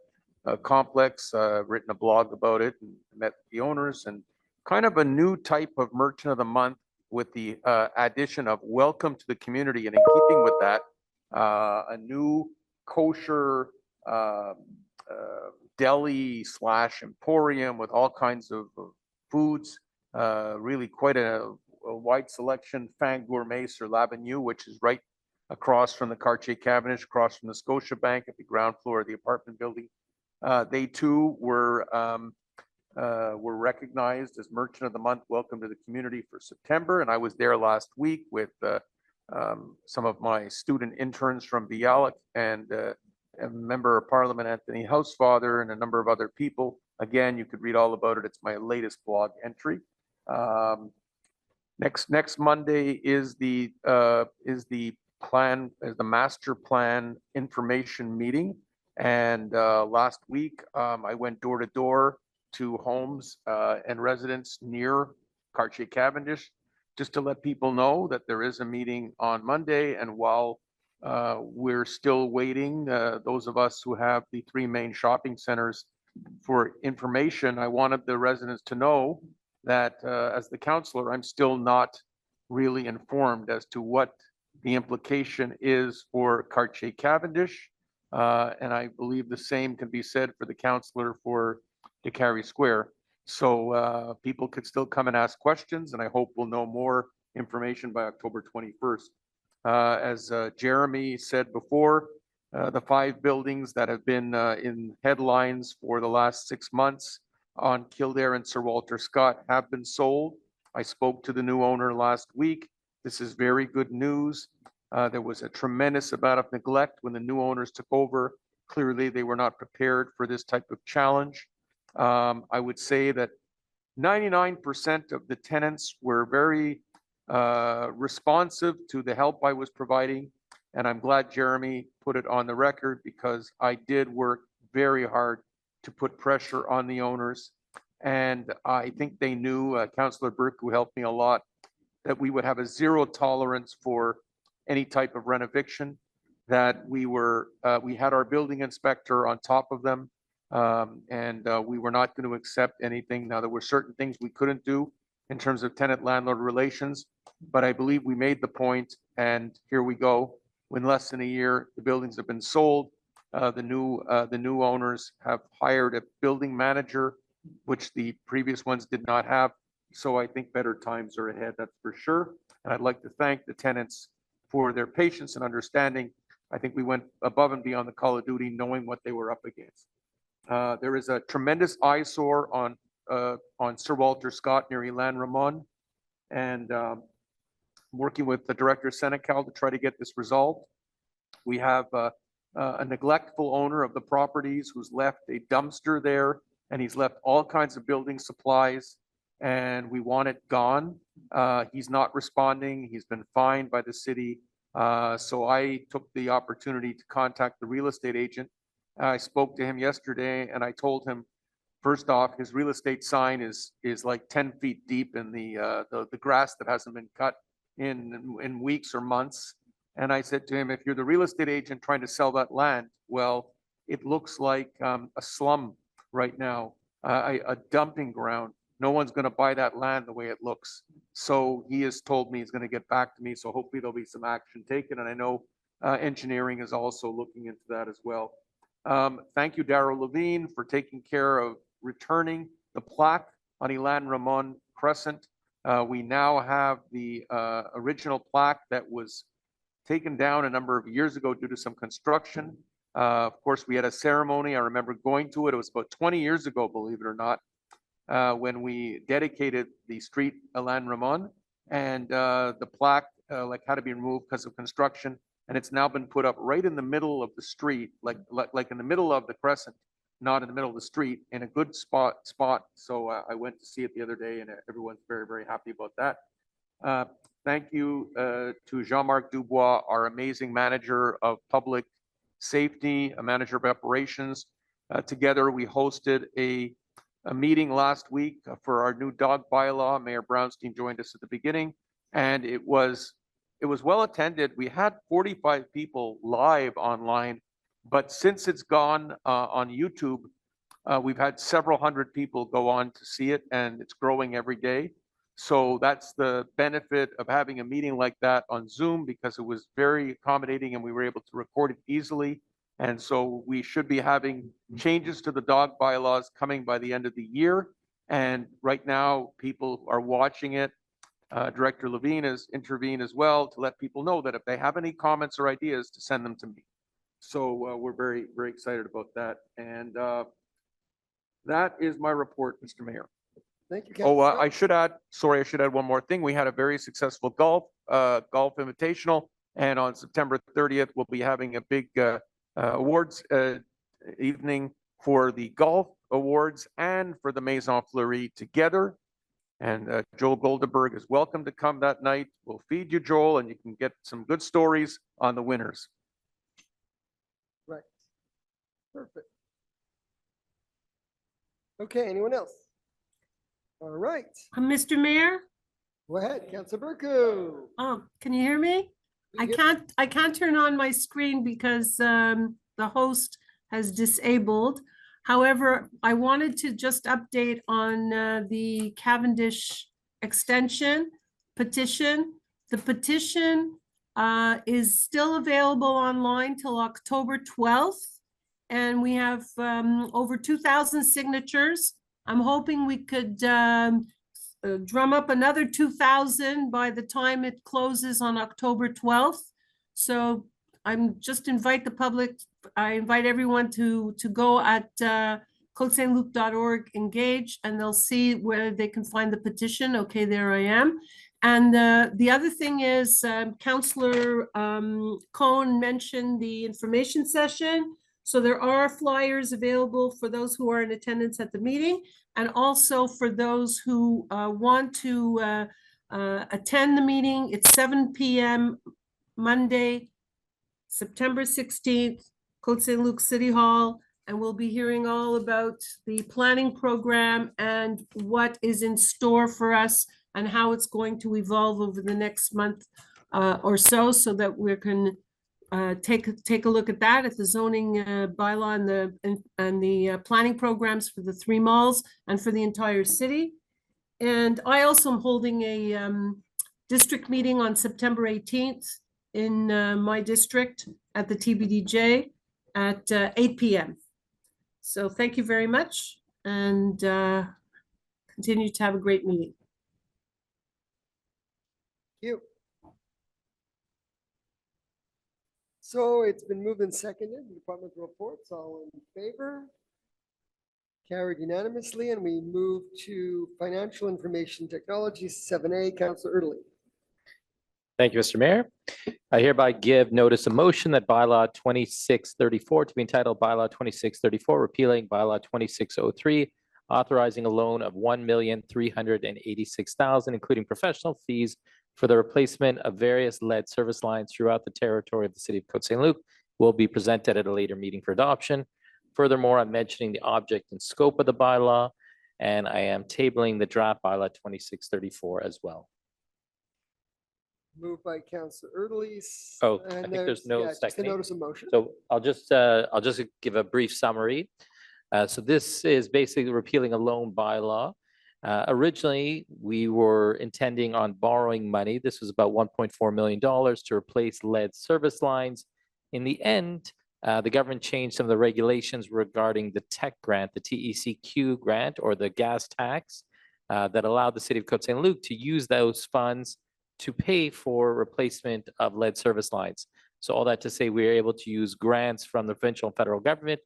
complex, written a blog about it and met the owners, and kind of a new type of Merchant of the Month with the addition of welcome to the community. And in keeping with that, a new kosher deli / emporium with all kinds of foods, really quite a wide selection. Fin Gourmet sur l'Avenue, which is right across from the Cartier Cavendish, across from the Scotiabank at the ground floor of the apartment building. They too were recognized as Merchant of the Month, welcome to the community for September. And I was there last week with some of my student interns from Bialik and a member of Parliament, Anthony Housefather, and a number of other people. Again, you could read all about it. It's my latest blog entry. Next Monday is the master plan information meeting. And last week, I went door to door to homes and residents near Cartier Cavendish, just to let people know that there is a meeting on Monday. And while we're still waiting, those of us who have the 3 main shopping centers for information, I wanted the residents to know that as the councillor, I'm still not really informed as to what the implication is for Cartier Cavendish. And I believe the same can be said for the councillor for DeCarry Square. So people could still come and ask questions, and I hope we'll know more information by October 21st. As Jeremy said before, the 5 buildings that have been in headlines for the last 6 months on Kildare and Sir Walter Scott have been sold. I spoke to the new owner last week. This is very good news. There was a tremendous amount of neglect when the new owners took over. Clearly, they were not prepared for this type of challenge. I would say that 99% of the tenants were very responsive to the help I was providing. And I'm glad Jeremy put it on the record, because I did work very hard to put pressure on the owners. And I think they knew, Councillor Burke, who helped me a lot, that we would have a zero tolerance for any type of renovation, that we had our building inspector on top of them. And we were not going to accept anything. Now, there were certain things we couldn't do in terms of tenant-landlord relations, but I believe we made the point, and here we go. In less than a year, the buildings have been sold. The new owners have hired a building manager, which the previous ones did not have. So I think better times are ahead, that's for sure. And I'd like to thank the tenants for their patience and understanding. I think we went above and beyond the call of duty, knowing what they were up against. There is a tremendous eyesore on Sir Walter Scott near Elan Ramon, and working with the Director of Senecal to try to get this resolved. We have a neglectful owner of the properties who's left a dumpster there, and he's left all kinds of building supplies, and we want it gone. He's not responding. He's been fined by the city. So I took the opportunity to contact the real estate agent. I spoke to him yesterday, and I told him, first off, his real estate sign is like 10 feet deep in the grass that hasn't been cut in weeks or months. And I said to him, if you're the real estate agent trying to sell that land, well, it looks like a slum right now, a dumping ground. No one's going to buy that land the way it looks. So he has told me he's going to get back to me. So hopefully there'll be some action taken. And I know engineering is also looking into that as well. Thank you, Darryl Levine, for taking care of returning the plaque on Elan Ramon Crescent. We now have the original plaque that was taken down a number of years ago due to some construction. Of course, we had a ceremony. I remember going to it. It was about 20 years ago, believe it or not, when we dedicated the street Elan Ramon, and the plaque had to be removed because of construction. And it's now been put up right in the middle of the street, like in the middle of the crescent, not in the middle of the street, in a good spot. So I went to see it the other day, and everyone's very, very happy about that. Thank you to Jean-Marc Dubois, our amazing manager of public safety, a manager of operations. Together, we hosted a meeting last week for our new dog bylaw. Mayor Brownstein joined us at the beginning, and it was well attended. We had 45 people live online, but since it's gone on YouTube, we've had several hundred people go on to see it, and it's growing every day. So that's the benefit of having a meeting like that on Zoom, because it was very accommodating and we were able to record it easily. And so we should be having changes to the dog bylaws coming by the end of the year. And right now, people are watching it. Director Levine has intervened as well to let people know that if they have any comments or ideas, to send them to me. So we're very, very excited about that. And that is my report, Mr. Mayor. Thank you, Oh, Councillor. I should add one more thing. We had a very successful golf invitational, and on September 30th, we'll be having a big awards evening for the golf awards and for the Maison Fleurie together. And Joel Goldenberg is welcome to come that night. We'll feed you, Joel, and you can get some good stories on the winners. Right. Perfect. Okay, anyone else? All right. Mr. Mayor? Go ahead, Councillor Burku. Can you hear me? I can't turn on my screen because the host has disabled. However, I wanted to just update on the Cavendish extension petition. The petition is still available online till October 12th, and we have over 2,000 signatures. I'm hoping we could drum up another 2,000 by the time it closes on October 12th. So I'm just invite the public, I invite everyone to go at Côte-Saint-Luc.org, engage, and they'll see where they can find the petition. Okay, there I am. And the other thing is Councillor Cohn mentioned the information session. So there are flyers available for those who are in attendance at the meeting, and also for those who want to attend the meeting. It's 7 p.m. Monday, September 16th, Côte Saint-Luc City Hall, And we'll be hearing all about the planning program and what is in store for us and how it's going to evolve over the next month or so that we can take a look at that, at the zoning bylaw and the planning programs for the 3 malls and for the entire city. And I also am holding a district meeting on September 18th in my district at the TBDJ at 8 p.m. So thank you very much, and continue to have a great meeting. Thank you. So it's been moved and seconded. Department reports, all in favor? Carried unanimously, and we move to financial information technology, 7A, Councillor Erdely. Thank you, Mr. Mayor. I hereby give notice of motion that bylaw 2634 to be entitled bylaw 2634, repealing bylaw 2603, authorizing a loan of $1,386,000, including professional fees for the replacement of various lead service lines throughout the territory of the city of Côte Saint-Luc, will be presented at a later meeting for adoption. Furthermore, I'm mentioning the object and scope of the bylaw, and I am tabling the draft bylaw 2634 as well. Moved by Councillor Erdely. Oh, I think there's no just a seconding. notice of motion. So I'll just give a brief summary. So this is basically repealing a loan bylaw. Originally, we were intending on borrowing money. This was about $1.4 million to replace lead service lines. In the end, the government changed some of the regulations regarding the tech grant, the TECQ grant, or the gas tax, that allowed the city of Côte Saint-Luc to use those funds to pay for replacement of lead service lines. So all that to say, we are able to use grants from the provincial and federal government.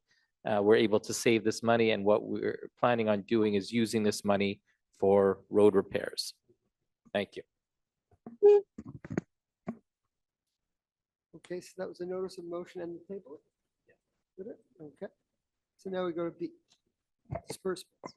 We're able to save this money, and what we're planning on doing is using this money for road repairs. Thank you. Okay, so that was a notice of motion and the table. Did it? Okay. So now we go to B, disbursements.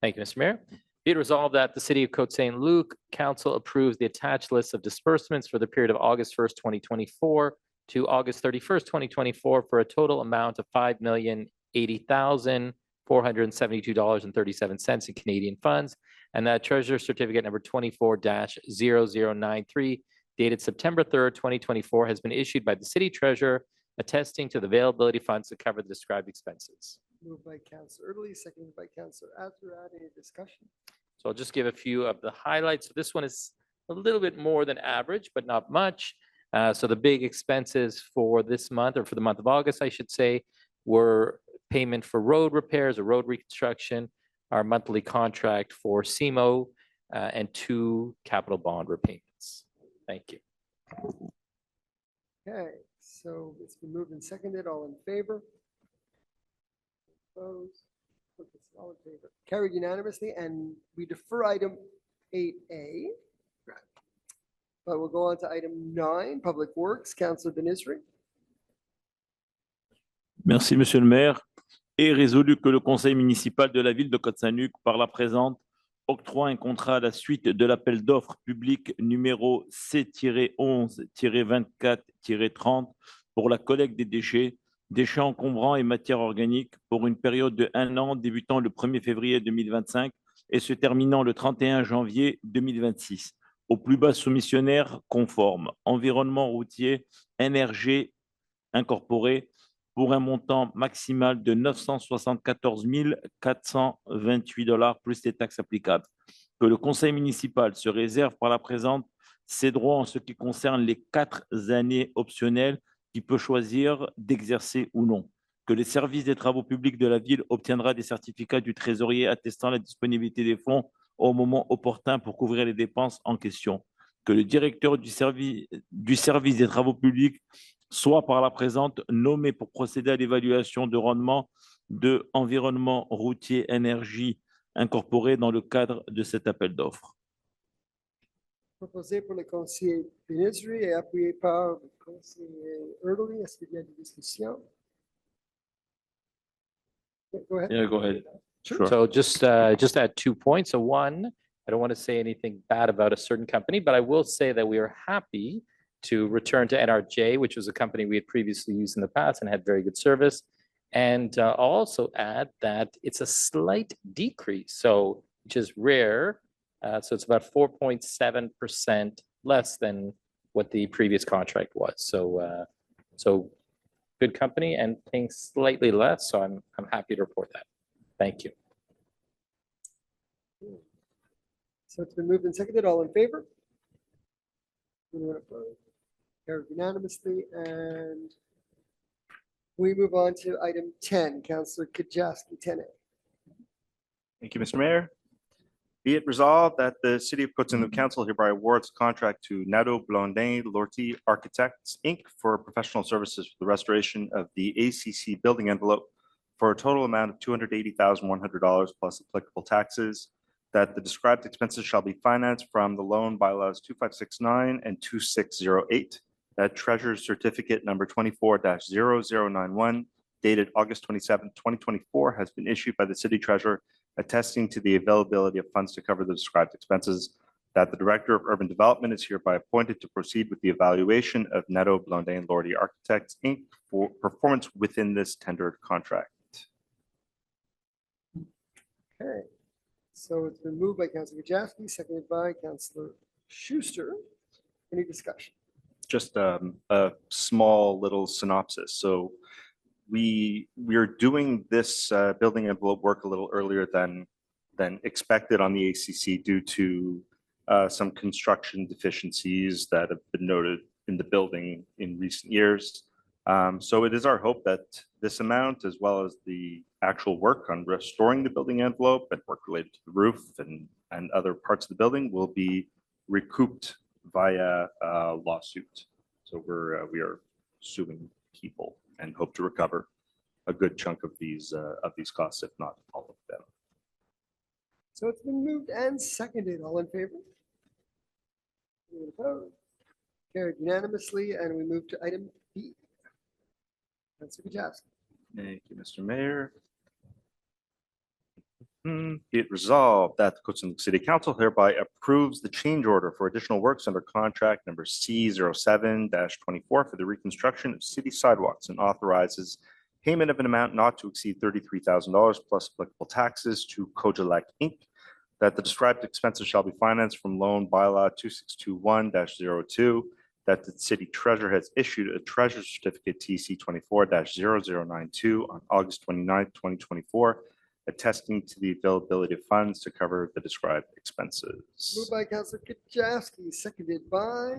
Thank you, Mr. Mayor. Be it resolved that the City of Côte Saint-Luc Council approves the attached list of disbursements for the period of August 1st, 2024 to August 31st, 2024 for a total amount of $5,080,472.37 in Canadian funds, and that Treasurer Certificate number 24-0093 dated September 3rd, 2024 has been issued by the City Treasurer attesting to the availability of funds to cover the described expenses. Moved by Councillor Erdely, seconded by Councillor Azarad. Any discussion? So I'll just give a few of the highlights. So this one is a little bit more than average, but not much. So the big expenses for this month, or for the month of August, I should say, were payment for road repairs or road reconstruction, our monthly contract for CMO, and 2 capital bond repayments. Thank you. Okay, so it's been moved and seconded. All in favor? Opposed? Okay, so all in favor. Carried unanimously, and we defer item 8A. But we'll go on to item 9, Public Works. Councillor Denizri. Merci, Monsieur le maire. Est résolu que le conseil municipal de la ville de Côte Saint-Luc, par la présente, octroie un contrat à la suite de l'appel d'offres public numéro C-11-24-30 pour la collecte des déchets encombrants et matières organiques pour une période de 1 an débutant le 1er février 2025 et se terminant le 31 janvier 2026. Au plus bas soumissionnaire conforme, environnement routier, énergie incorporée, pour un montant maximal de 974 428 $ plus les taxes applicables. Que le conseil municipal se réserve par la présente ses droits en ce qui concerne les 4 années optionnelles qu'il peut choisir d'exercer ou non. Que les services des travaux publics de la ville obtiendra des certificats du trésorier attestant la disponibilité des fonds au moment opportun pour couvrir les dépenses en question. Que le directeur du service des travaux publics soit par la présente nommé pour procéder à l'évaluation de rendement de environnement routier énergie incorporé dans le cadre de cet appel d'offres. Proposé pour le conseiller Denizri et appuyé par le conseiller Erdely. Est-ce qu'il y a des discussions? Yeah, go ahead. Yeah, go ahead. Sure. So just add 2 points. So one, I don't want to say anything bad about a certain company, but I will say that we are happy to return to NRJ, which was a company we had previously used in the past and had very good service. And I'll also add that it's a slight decrease, so which is rare. So it's about 4.7% less than what the previous contract was. So good company and paying slightly less. So I'm happy to report that. Thank you. So it's been moved and seconded. All in favor? Anyone opposed? Carried unanimously. And we move on to item 10, Councillor Kajewski, 10A. Thank you, Mr. Mayor. Be it resolved that the City of Côte Saint-Luc Council hereby awards a contract to Nadeau Blondin Lortie Architects, Inc. for professional services for the restoration of the ACC building envelope for a total amount of $280,100 plus applicable taxes, that the described expenses shall be financed from the loan bylaws 2569 and 2608, that Treasurer's Certificate number 24-0091 dated August 27, 2024 has been issued by the City Treasurer attesting to the availability of funds to cover the described expenses, that the Director of Urban Development is hereby appointed to proceed with the evaluation of Nadeau Blondin Lortie Architects, Inc. for performance within this tendered contract. Okay. So it's been moved by Councillor Kajewski, seconded by Councillor Schuster. Any discussion? Just a small little synopsis. So we are doing this building envelope work a little earlier than expected on the ACC due to some construction deficiencies that have been noted in the building in recent years. So it is our hope that this amount, as well as the actual work on restoring the building envelope and work related to the roof and other parts of the building, will be recouped via lawsuit. So we are suing people and hope to recover a good chunk of these costs, if not all of them. So it's been moved and seconded. All in favor? Anyone opposed? Carried unanimously, and we move to item B. Councillor Kajewski. Thank you, Mr. Mayor. Be it resolved that the Côte Saint-Luc City Council hereby approves the change order for additional works under contract number C07-24 for the reconstruction of city sidewalks and authorizes payment of an amount not to exceed $33,000 plus applicable taxes to Cogelec Inc. That the described expenses shall be financed from loan bylaw 2621-02. That the city treasurer has issued a treasurer's certificate TC 24-0092 on August 29, 2024. Attesting to the availability of funds to cover the described expenses. Moved by Councillor Kajewski, seconded by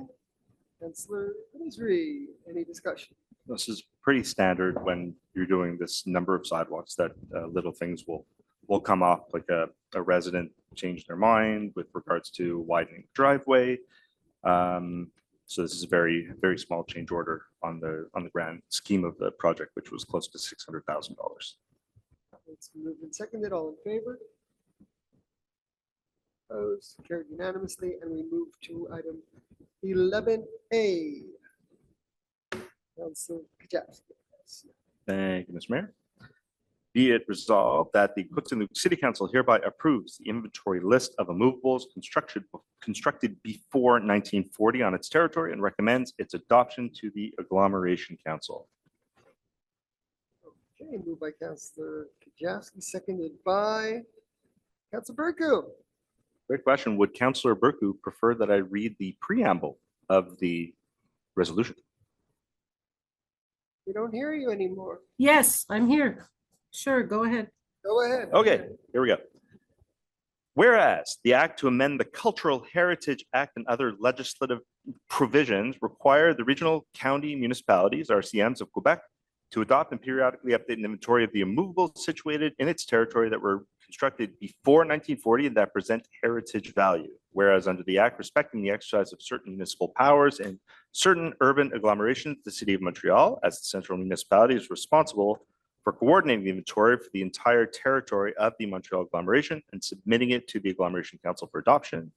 Councillor Isri. Any discussion? This is pretty standard when you're doing this number of sidewalks that little things will come up, like a resident changed their mind with regards to widening driveway. So this is a very, very small change order on the grand scheme of the project, which was close to $600,000. It's moved and seconded. All in favor? Opposed? Carried unanimously, and we move to item 11A. Councillor Kajewski. Thank you, Mr. Mayor. Be it resolved that the Côte Saint-Luc City Council hereby approves the inventory list of immovables constructed before 1940 on its territory and recommends its adoption to the Agglomeration Council. Okay, moved by Councillor Kajewski, seconded by Councillor Burku. Great question. Would Councillor Burku prefer that I read the preamble of the resolution? We don't hear you anymore. Yes, I'm here. Sure, go ahead. Go ahead. Okay, here we go. Whereas the act to amend the Cultural Heritage Act and other legislative provisions require the regional county municipalities, RCMs of Quebec, to adopt and periodically update an inventory of the immovables situated in its territory that were constructed before 1940 and that present heritage value. Whereas under the act respecting the exercise of certain municipal powers and certain urban agglomerations, the City of Montreal, as the central municipality, is responsible for coordinating the inventory for the entire territory of the Montreal agglomeration and submitting it to the Agglomeration Council for adoption.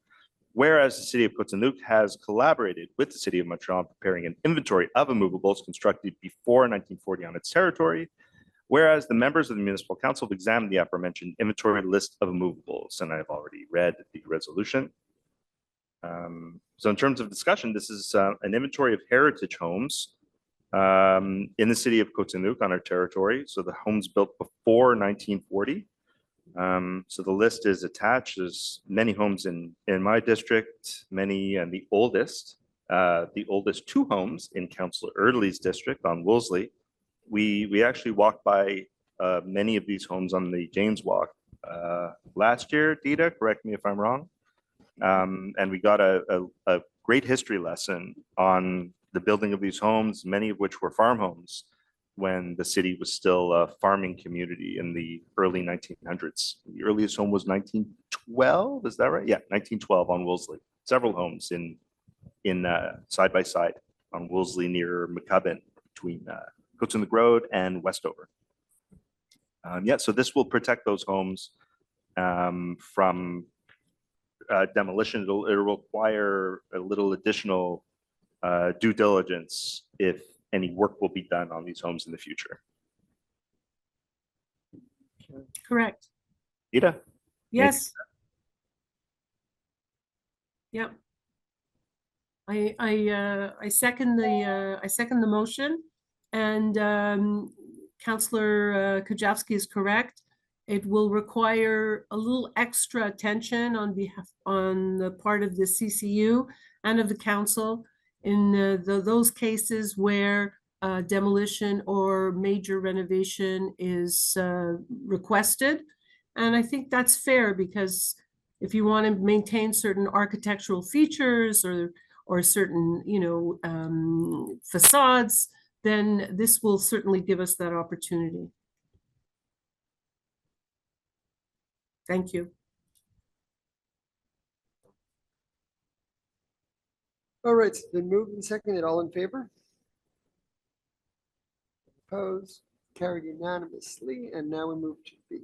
Whereas the City of Côte Saint-Luc has collaborated with the City of Montreal in preparing an inventory of immovables constructed before 1940 on its territory. Whereas the members of the Municipal Council have examined the aforementioned inventory list of immovables, and I have already read the resolution. So in terms of discussion, this is an inventory of heritage homes in the city of Côte Saint-Luc on our territory. So the homes built before 1940. So the list is attached. There's many homes in my district, many, and the oldest two homes in Councillor Erdely's district on Wolseley. We actually walked by many of these homes on the James Walk last year. Dita, correct me if I'm wrong. And we got a great history lesson on the building of these homes, many of which were farm homes when the city was still a farming community in the early 1900s. The earliest home was 1912, is that right? Yeah, 1912 on Wolseley. Several homes in side by side on Wolseley near McCubbin between Côte Saint-Luc Road and Westover. Yeah, so this will protect those homes from demolition. It'll require a little additional due diligence if any work will be done on these homes in the future. Correct. Ida? Yes. Yep. I second the motion, and Councillor Kujawski is correct. It will require a little extra attention on the part of the CCU and of the council in those cases where demolition or major renovation is requested. And I think that's fair, because if you want to maintain certain architectural features or certain, facades, then this will certainly give us that opportunity. Thank you. All right, it's been moved and seconded. All in favor? Opposed? Carried unanimously. And now we move to B.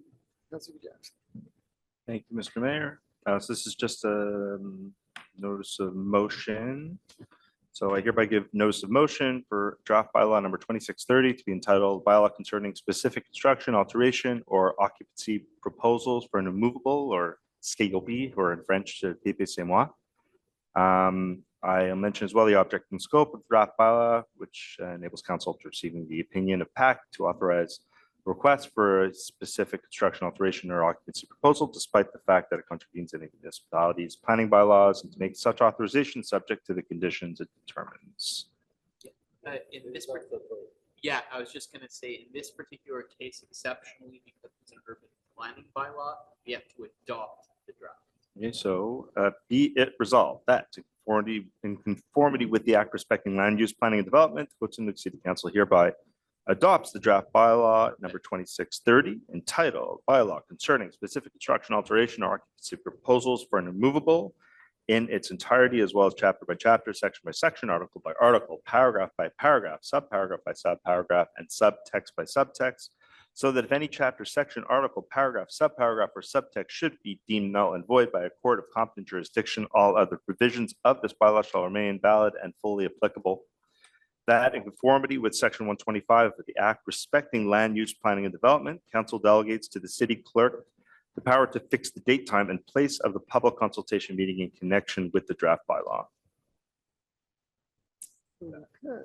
Councilor Jackson. Thank you, Mr. Mayor. So this is just a notice of motion. So I hereby give notice of motion for draft bylaw number 2630 to be entitled bylaw concerning specific construction, alteration, or occupancy proposals for an immovable or SCOP, or in French, TP-c'est-moi. I mention as well the object and scope of the draft bylaw, which enables council to receiving the opinion of PAC to authorize requests for a specific construction, alteration, or occupancy proposal, despite the fact that it contravenes any municipalities' planning bylaws, and to make such authorization subject to the conditions it determines. Yeah, I was just going to say, in this particular case, exceptionally, because it's an urban planning bylaw, we have to adopt the draft. Okay, so be it resolved that in conformity with the Act respecting land use planning and development, Côte Saint-Luc City Council hereby adopts the draft bylaw number 2630 entitled bylaw concerning specific construction, alteration, or occupancy proposals for an immovable in its entirety, as well as chapter by chapter, section by section, article by article, paragraph by paragraph, subparagraph by subparagraph, and subtext by subtext, so that if any chapter, section, article, paragraph, subparagraph, or subtext should be deemed null and void by a court of competent jurisdiction, all other provisions of this bylaw shall remain valid and fully applicable. That in conformity with section 125 of the Act respecting land use planning and development, council delegates to the city clerk the power to fix the date, time, and place of the public consultation meeting in connection with the draft bylaw. Okay.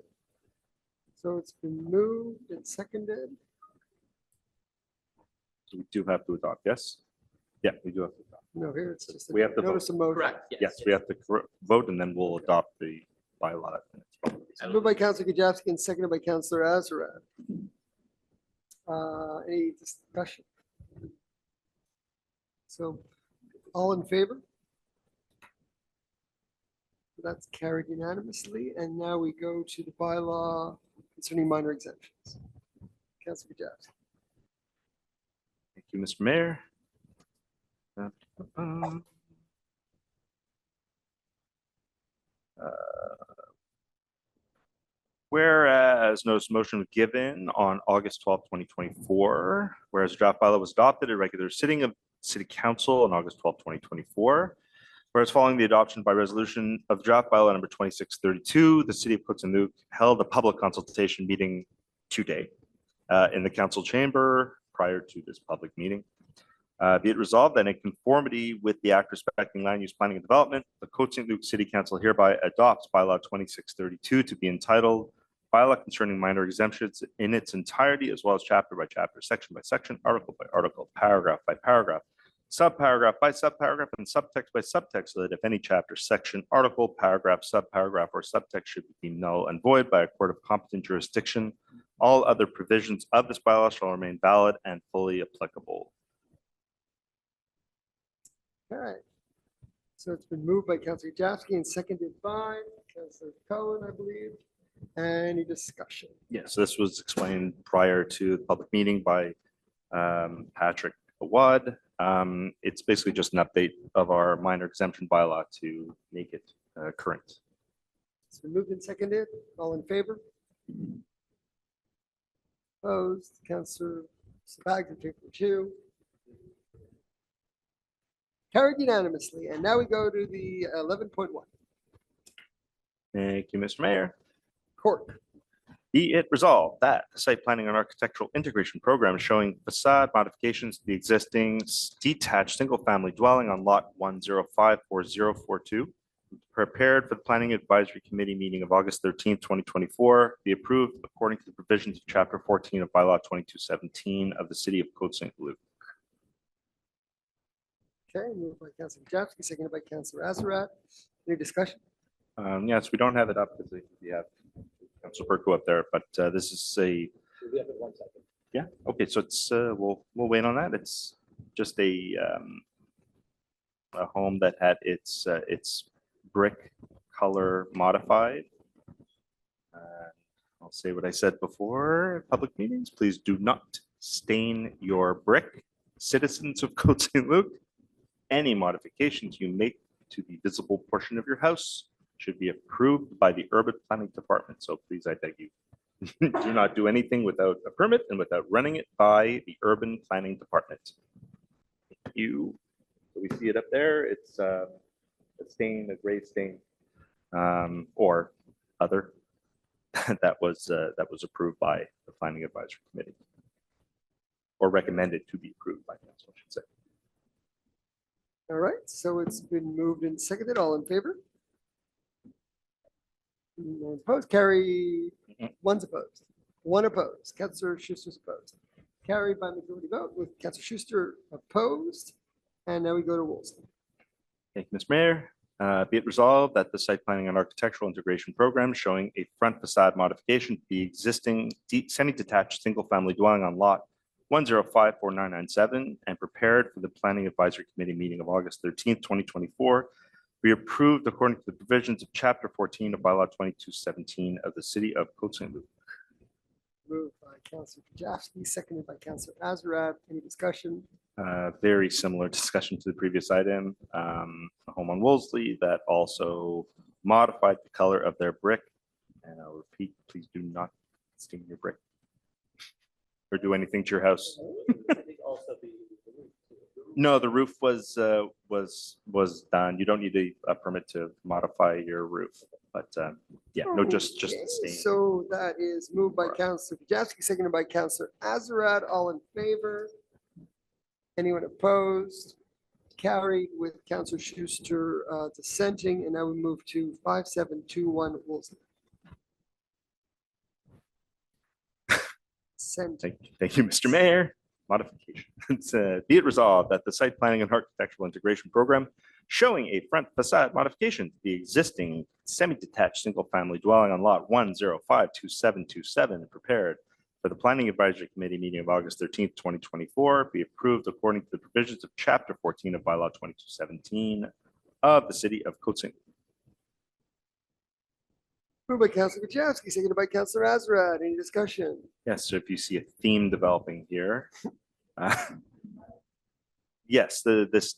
So it's been moved and seconded. So we do have to adopt, yes? Yeah, we do have to adopt. No, here it's just. We have to vote. Notice of motion. Correct. Yes, we have to vote, and then we'll adopt the bylaw. So moved by Councilor Kujawski and seconded by Councilor Azarad. Any discussion? So all in favor? That's carried unanimously. And now we go to the bylaw concerning minor exemptions. Councilor Kujawski. Thank you, Mr. Mayor. Whereas notice motion was given on August 12, 2024, whereas the draft bylaw was adopted at a regular sitting of City Council on August 12, 2024, whereas following the adoption by resolution of draft bylaw number 2632, the City of Côte Saint-Luc held a public consultation meeting today in the council chamber prior to this public meeting. Be it resolved that in conformity with the Act respecting land use planning and development, the Côte Saint-Luc City Council hereby adopts bylaw 2632 to be entitled bylaw concerning minor exemptions in its entirety, as well as chapter by chapter, section by section, article by article, paragraph by paragraph, subparagraph by subparagraph, and subtext by subtext, so that if any chapter, section, article, paragraph, subparagraph, or subtext should be deemed null and void by a court of competent jurisdiction, all other provisions of this bylaw shall remain valid and fully applicable. Okay. So it's been moved by Councillor Jafsky and seconded by Councillor Cohen, I believe. Any discussion? Yes, this was explained prior to the public meeting by Patrick Awad. It's basically just an update of our minor exemption bylaw to make it current. It's been moved and seconded. All in favor? Opposed? Councillor Sabag in favor too. Carried unanimously. And now we go to the 11.1. Thank you, Mr. Mayor. Court. Be it resolved that the site planning and architectural integration program showing facade modifications to the existing detached single-family dwelling on lot 1054042, prepared for the Planning Advisory Committee meeting of August 13th, 2024, be approved according to the provisions of Chapter 14 of Bylaw 2217 of the City of Côte Saint-Luc. Okay, moved by Councillor Jafsky, seconded by Councillor Azarat. Any discussion? Yes, we don't have it up because we have Councillor Burko up there, but this is a. We have it 1 second. Yeah, okay, so it's, we'll wait on that. It's just a home that had its brick color modified. I'll say what I said before, at public meetings, please do not stain your brick. Citizens of Côte Saint-Luc, any modifications you make to the visible portion of your house should be approved by the urban planning department. So please, I beg you, do not do anything without a permit and without running it by the urban planning department. So we see it up there. It's a stain, a gray stain, or other that was approved by the planning advisory committee, or recommended to be approved by council, I should say. All right, so it's been moved and seconded. All in favor? No opposed. Carry. One's opposed. One opposed. Councillor Schuster's opposed. Carried by majority vote with Councillor Schuster opposed. And now we go to Wolseley. Thank you, Mr. Mayor. Be it resolved that the site planning and architectural integration program showing a front facade modification to the existing semi-detached single-family dwelling on lot 1054997 and prepared for the Planning Advisory Committee meeting of August 13th, 2024, be approved according to the provisions of Chapter 14 of Bylaw 2217 of the City of Côte Saint-Luc. Moved by Councillor Jafsky, seconded by Councillor Azarat. Any discussion? Very similar discussion to the previous item. A home on Wolseley that also modified the color of their brick. And I'll repeat, please do not stain your brick or do anything to your house. No, the roof was done. You don't need a permit to modify your roof, but yeah, no, just the Okay, stain. so that is moved by Councillor Jafsky, seconded by Councillor Azarat. All in favor? Anyone opposed? Carried with Councillor Schuster dissenting, and now we move to 5721 Wolseley. Thank you, Mr. Mayor. Modification. Be it resolved that the site planning and architectural integration program showing a front facade modification to the existing semi-detached single-family dwelling on lot 1052727 and prepared for the Planning Advisory Committee meeting of August 13th, 2024, be approved according to the provisions of Chapter 14 of Bylaw 2217 of the City of Côte Saint-Luc. Moved by Councillor Jafsky, seconded by Councillor Azarat. Any discussion? Yes, so if you see a theme developing here. Yes, this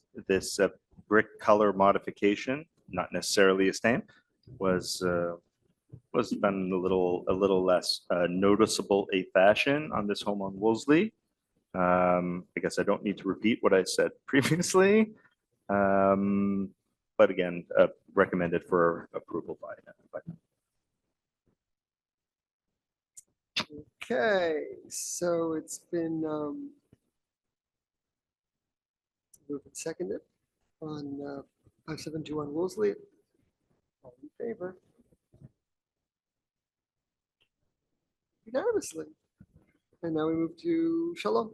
brick color modification, not necessarily a stain, was done a little less noticeable a fashion on this home on Wolseley. I guess I don't need to repeat what I said previously, but again, recommended for approval by. Okay, so it's been moved and seconded on 5721 Wolseley. All in favor? unanimously. And now we move to Shalom.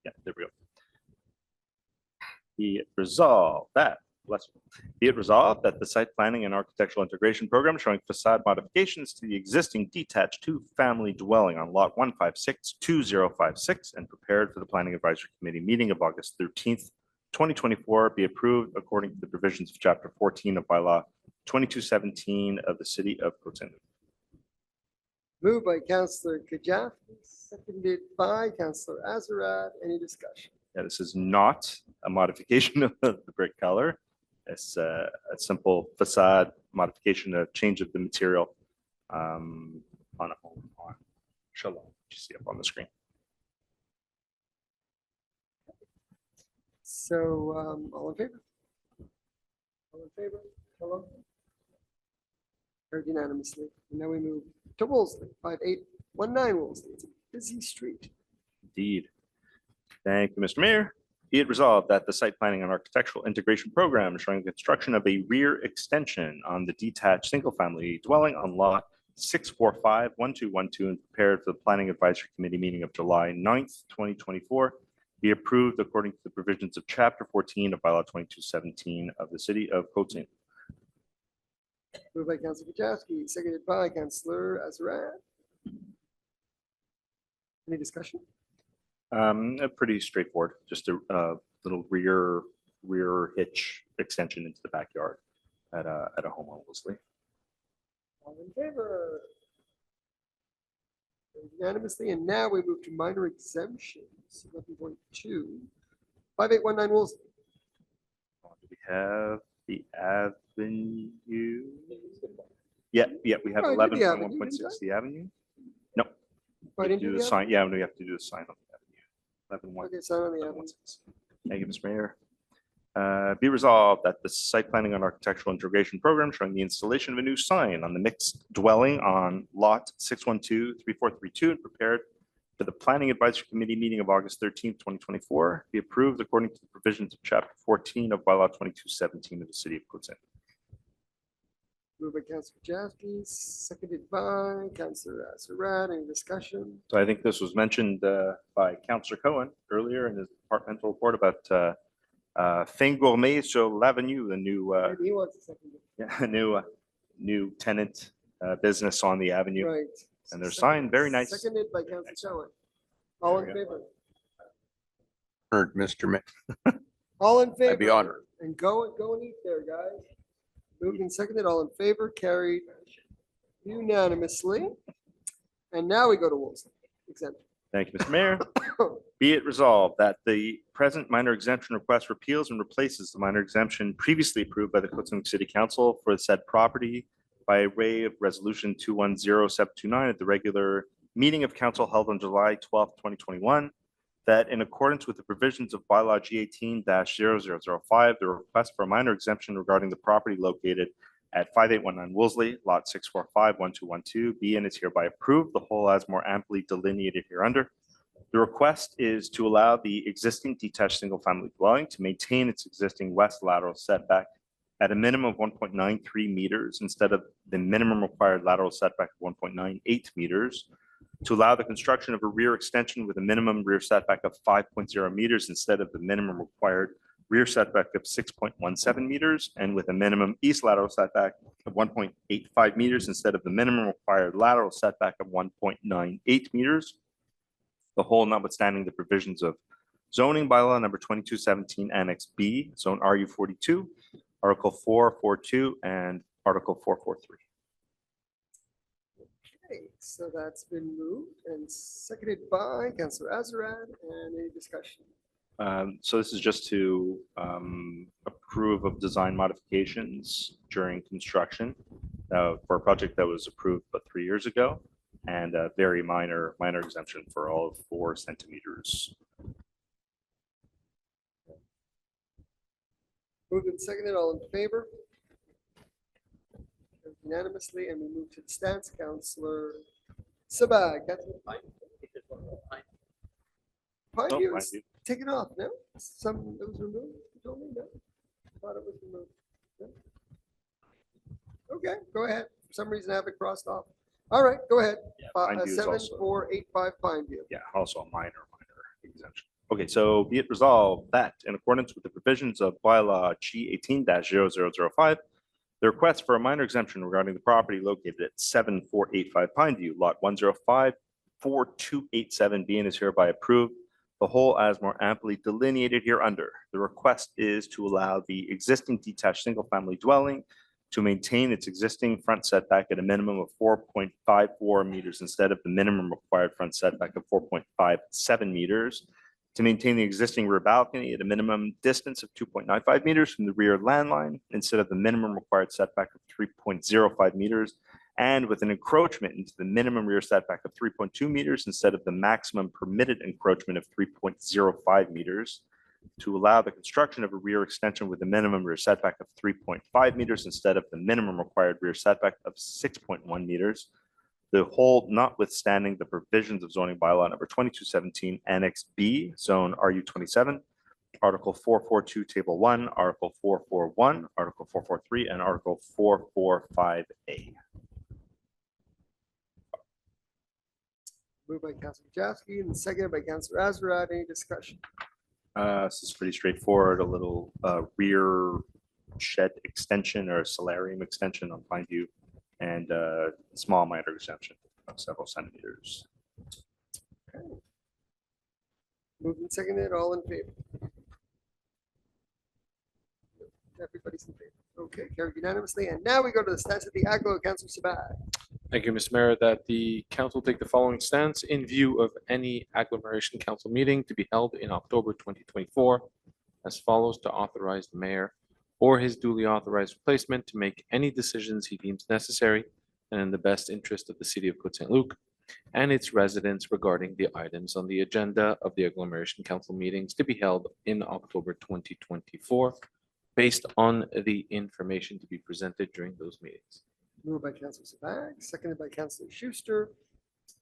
Yeah, there we go. Be it resolved that, be it resolved that the site planning and architectural integration program showing facade modifications to the existing detached two-family dwelling on lot 1562056 and prepared for the Planning Advisory Committee meeting of August 13th, 2024 be approved according to the provisions of Chapter 14 of Bylaw 2217 of the City of Côte Saint-Luc. Moved by Councillor Kajaf, seconded by Councillor Azarad. Any discussion? Yeah, this is not a modification of the brick color. It's a simple facade modification, a change of the material on a home on Shalom, you see up on the screen. So all in favor? All in favor? Shalom? Heard unanimously. And now we move to Wolseley, 5819 Wolseley. It's a busy street. Indeed. Thank you, Mr. Mayor. Be it resolved that the site planning and architectural integration program showing construction of a rear extension on the detached single-family dwelling on lot 6451212 and prepared for the Planning Advisory Committee meeting of July 9th, 2024, be approved according to the provisions of Chapter 14 of Bylaw 2217 of the City of Côte Saint-Luc. Moved by Councillor Kajowski, seconded by Councillor Azarad. Any discussion? Pretty straightforward, just a little rear hitch extension into the backyard at a home on Wolseley. All in favor? Unanimously, and now we move to minor exemptions, 11.2, 5819 Wolseley. We have the avenue. Yeah, we have Oh, I did the 11.1.6, the avenue. No. Oh, I didn't Do do the the sign, yeah, no, you have to do the sign on the avenue. 11.1. Okay, sign on the avenue. Thank you, Mr. Mayor. Be resolved that the site planning and architectural integration program showing the installation of a new sign on the mixed dwelling on lot 6123432 and prepared for the Planning Advisory Committee meeting of August 13th, 2024, be approved according to the provisions of Chapter 14 of Bylaw 2217 of the City of Côte Saint-Luc. Moved by Councillor Kajowski, seconded by Councillor Azarad. Any discussion? So I think this was mentioned by Councillor Cohen earlier in his departmental report about Fin Gourmet sur l'Avenue, the new Maybe he wants a second. new tenant business on the avenue. Right. And their sign, very nice. Seconded by Councillor Cohen. All in favor? Heard, Mr. Mayor. All in favor? I'd be honored. And go and eat there, guys. Moved and seconded, all in favor, carried unanimously. And now we go to Wolseley. Exempt. Thank you, Mr. Mayor. Be it resolved that the present minor exemption request repeals and replaces the minor exemption previously approved by the Côte Saint-Luc City Council for the said property by way of resolution 210729 at the regular meeting of council held on July 12th, 2021, that in accordance with the provisions of bylaw G18-0005, the request for a minor exemption regarding the property located at 5819 Wolseley, lot 6451212, be and is hereby approved, the whole as more amply delineated hereunder. The request is to allow the existing detached single-family dwelling to maintain its existing west lateral setback at a minimum of 1.93 meters instead of the minimum required lateral setback of 1.98 meters, to allow the construction of a rear extension with a minimum rear setback of 5.0 meters instead of the minimum required rear setback of 6.17 meters, and with a minimum east lateral setback of 1.85 meters instead of the minimum required lateral setback of 1.98 meters. The whole notwithstanding the provisions of zoning bylaw number 2217 Annex B, Zone RU 42, Article 442, and Article 443. Okay, so that's been moved and seconded by Councillor Azarad. And any discussion? So this is just to approve of design modifications during construction for a project that was approved about 3 years ago, and a very minor exemption for all of 4 centimeters. Moved and seconded, all in favor? Unanimously, and we move to the stance. Councillor Sabag. Pine View is taken off, no? Some, it was removed, you told me, no? I thought it was removed. Okay, go ahead. For some reason I have it crossed off. All right, go ahead. Yeah, Pineview is also- 7485 Pineview. Yeah, also a minor exemption. Okay, so be it resolved that in accordance with the provisions of bylaw G 18-0005, the request for a minor exemption regarding the property located at 7485 Pineview, lot 105-4287 being is hereby approved. The whole as more amply delineated hereunder. The request is to allow the existing detached single-family dwelling to maintain its existing front setback at a minimum of 4.54 meters instead of the minimum required front setback of 4.57 meters, to maintain the existing rear balcony at a minimum distance of 2.95 meters from the rear landline instead of the minimum required setback of 3.05 meters, and with an encroachment into the minimum rear setback of 3.2 meters instead of the maximum permitted encroachment of 3.05 meters, to allow the construction of a rear extension with a minimum rear setback of 3.5 meters instead of the minimum required rear setback of 6.1 meters. The whole notwithstanding the provisions of zoning bylaw number 2217, Annex B, Zone RU 27, Article 442, Table 1, Article 441, Article 443, and Article 445A. Moved by Councilor Jaski and seconded by Councilor Azarad. Any discussion? This is pretty straightforward, a little rear shed extension or solarium extension on Pineview, and a small minor exemption of several centimeters. Moved and seconded, all in favor? Everybody's in favor. Okay, carried unanimously. And now we go to the stance of the AGLO, Councilor Sabag. Thank you, Mr. Mayor, that the council take the following stance in view of any agglomeration council meeting to be held in October 2024 as follows: to authorize the mayor or his duly authorized replacement to make any decisions he deems necessary and in the best interest of the city of Côte Saint-Luc and its residents regarding the items on the agenda of the agglomeration council meetings to be held in October 2024 based on the information to be presented during those meetings. Moved by Councilor Sabag, seconded by Councilor Schuster.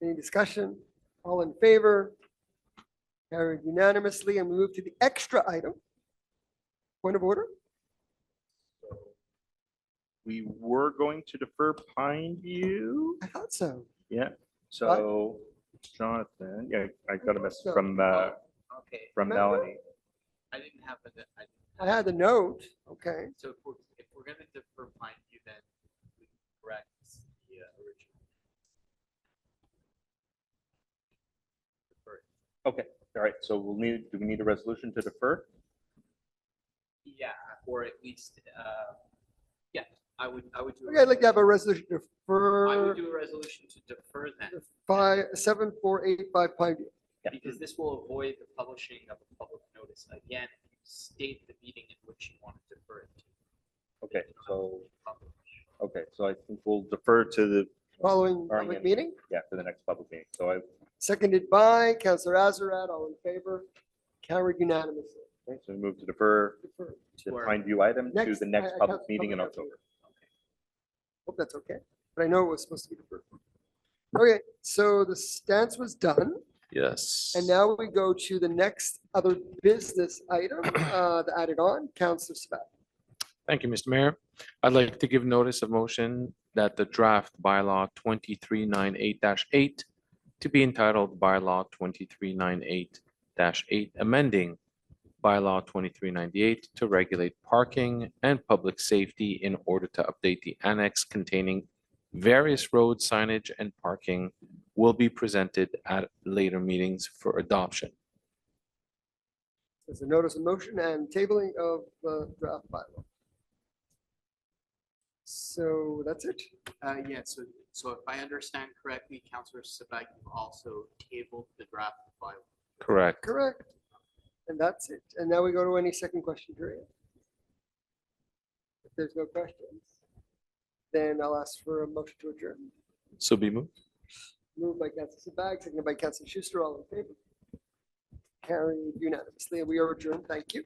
Any discussion? All in favor? Carried unanimously, and we move to the extra item. Point of order? We were going to defer Pineview. I thought so. Yeah, so Jonathan, yeah, I got a message from Okay, Melanie. I didn't have it. I had the note. Okay. So if we're gonna defer Pineview, then we correct the original. Defer. Okay, all right, so do we need a resolution to defer? Yeah, or at least, yeah, I would do. Okay, I'd like to have a resolution to I defer would do a resolution to defer that, 7485 Pineview. because this will avoid the publishing of a public notice. Again, you state the meeting in which you want to defer it to. Okay, so I think we'll defer to the Following public meeting, yeah, for the next public meeting. So seconded by Councilor Azarad. All in favor? Carried unanimously. okay, so we move to defer Defer. the Or- Pineview item to Next, the next I- public Council- meeting in public October. Hope that's okay, but I know it was supposed to be deferred. Okay, so the stance was done, Yes. and now we go to the next other business item that added on. Councilor Sabag. Thank you, Mr. Mayor. I'd like to give notice of motion that the draft bylaw 2398-8 to be entitled bylaw 2398-8, amending bylaw 2398 to regulate parking and public safety in order to update the annex containing various road signage and parking will be presented at later meetings for adoption. There's a notice of motion and tabling of the draft bylaw. So that's it. Yeah, so if I understand correctly, Councilor Sabag, you've also tabled the draft bylaw. Correct. Correct. And that's it. And now we go to any second question period. If there's no questions, then I'll ask for a motion to adjourn. So be moved. Moved by Councilor Sabag, seconded by Councilor Schuster, all in favor. Carried unanimously, and we are adjourned. Thank you.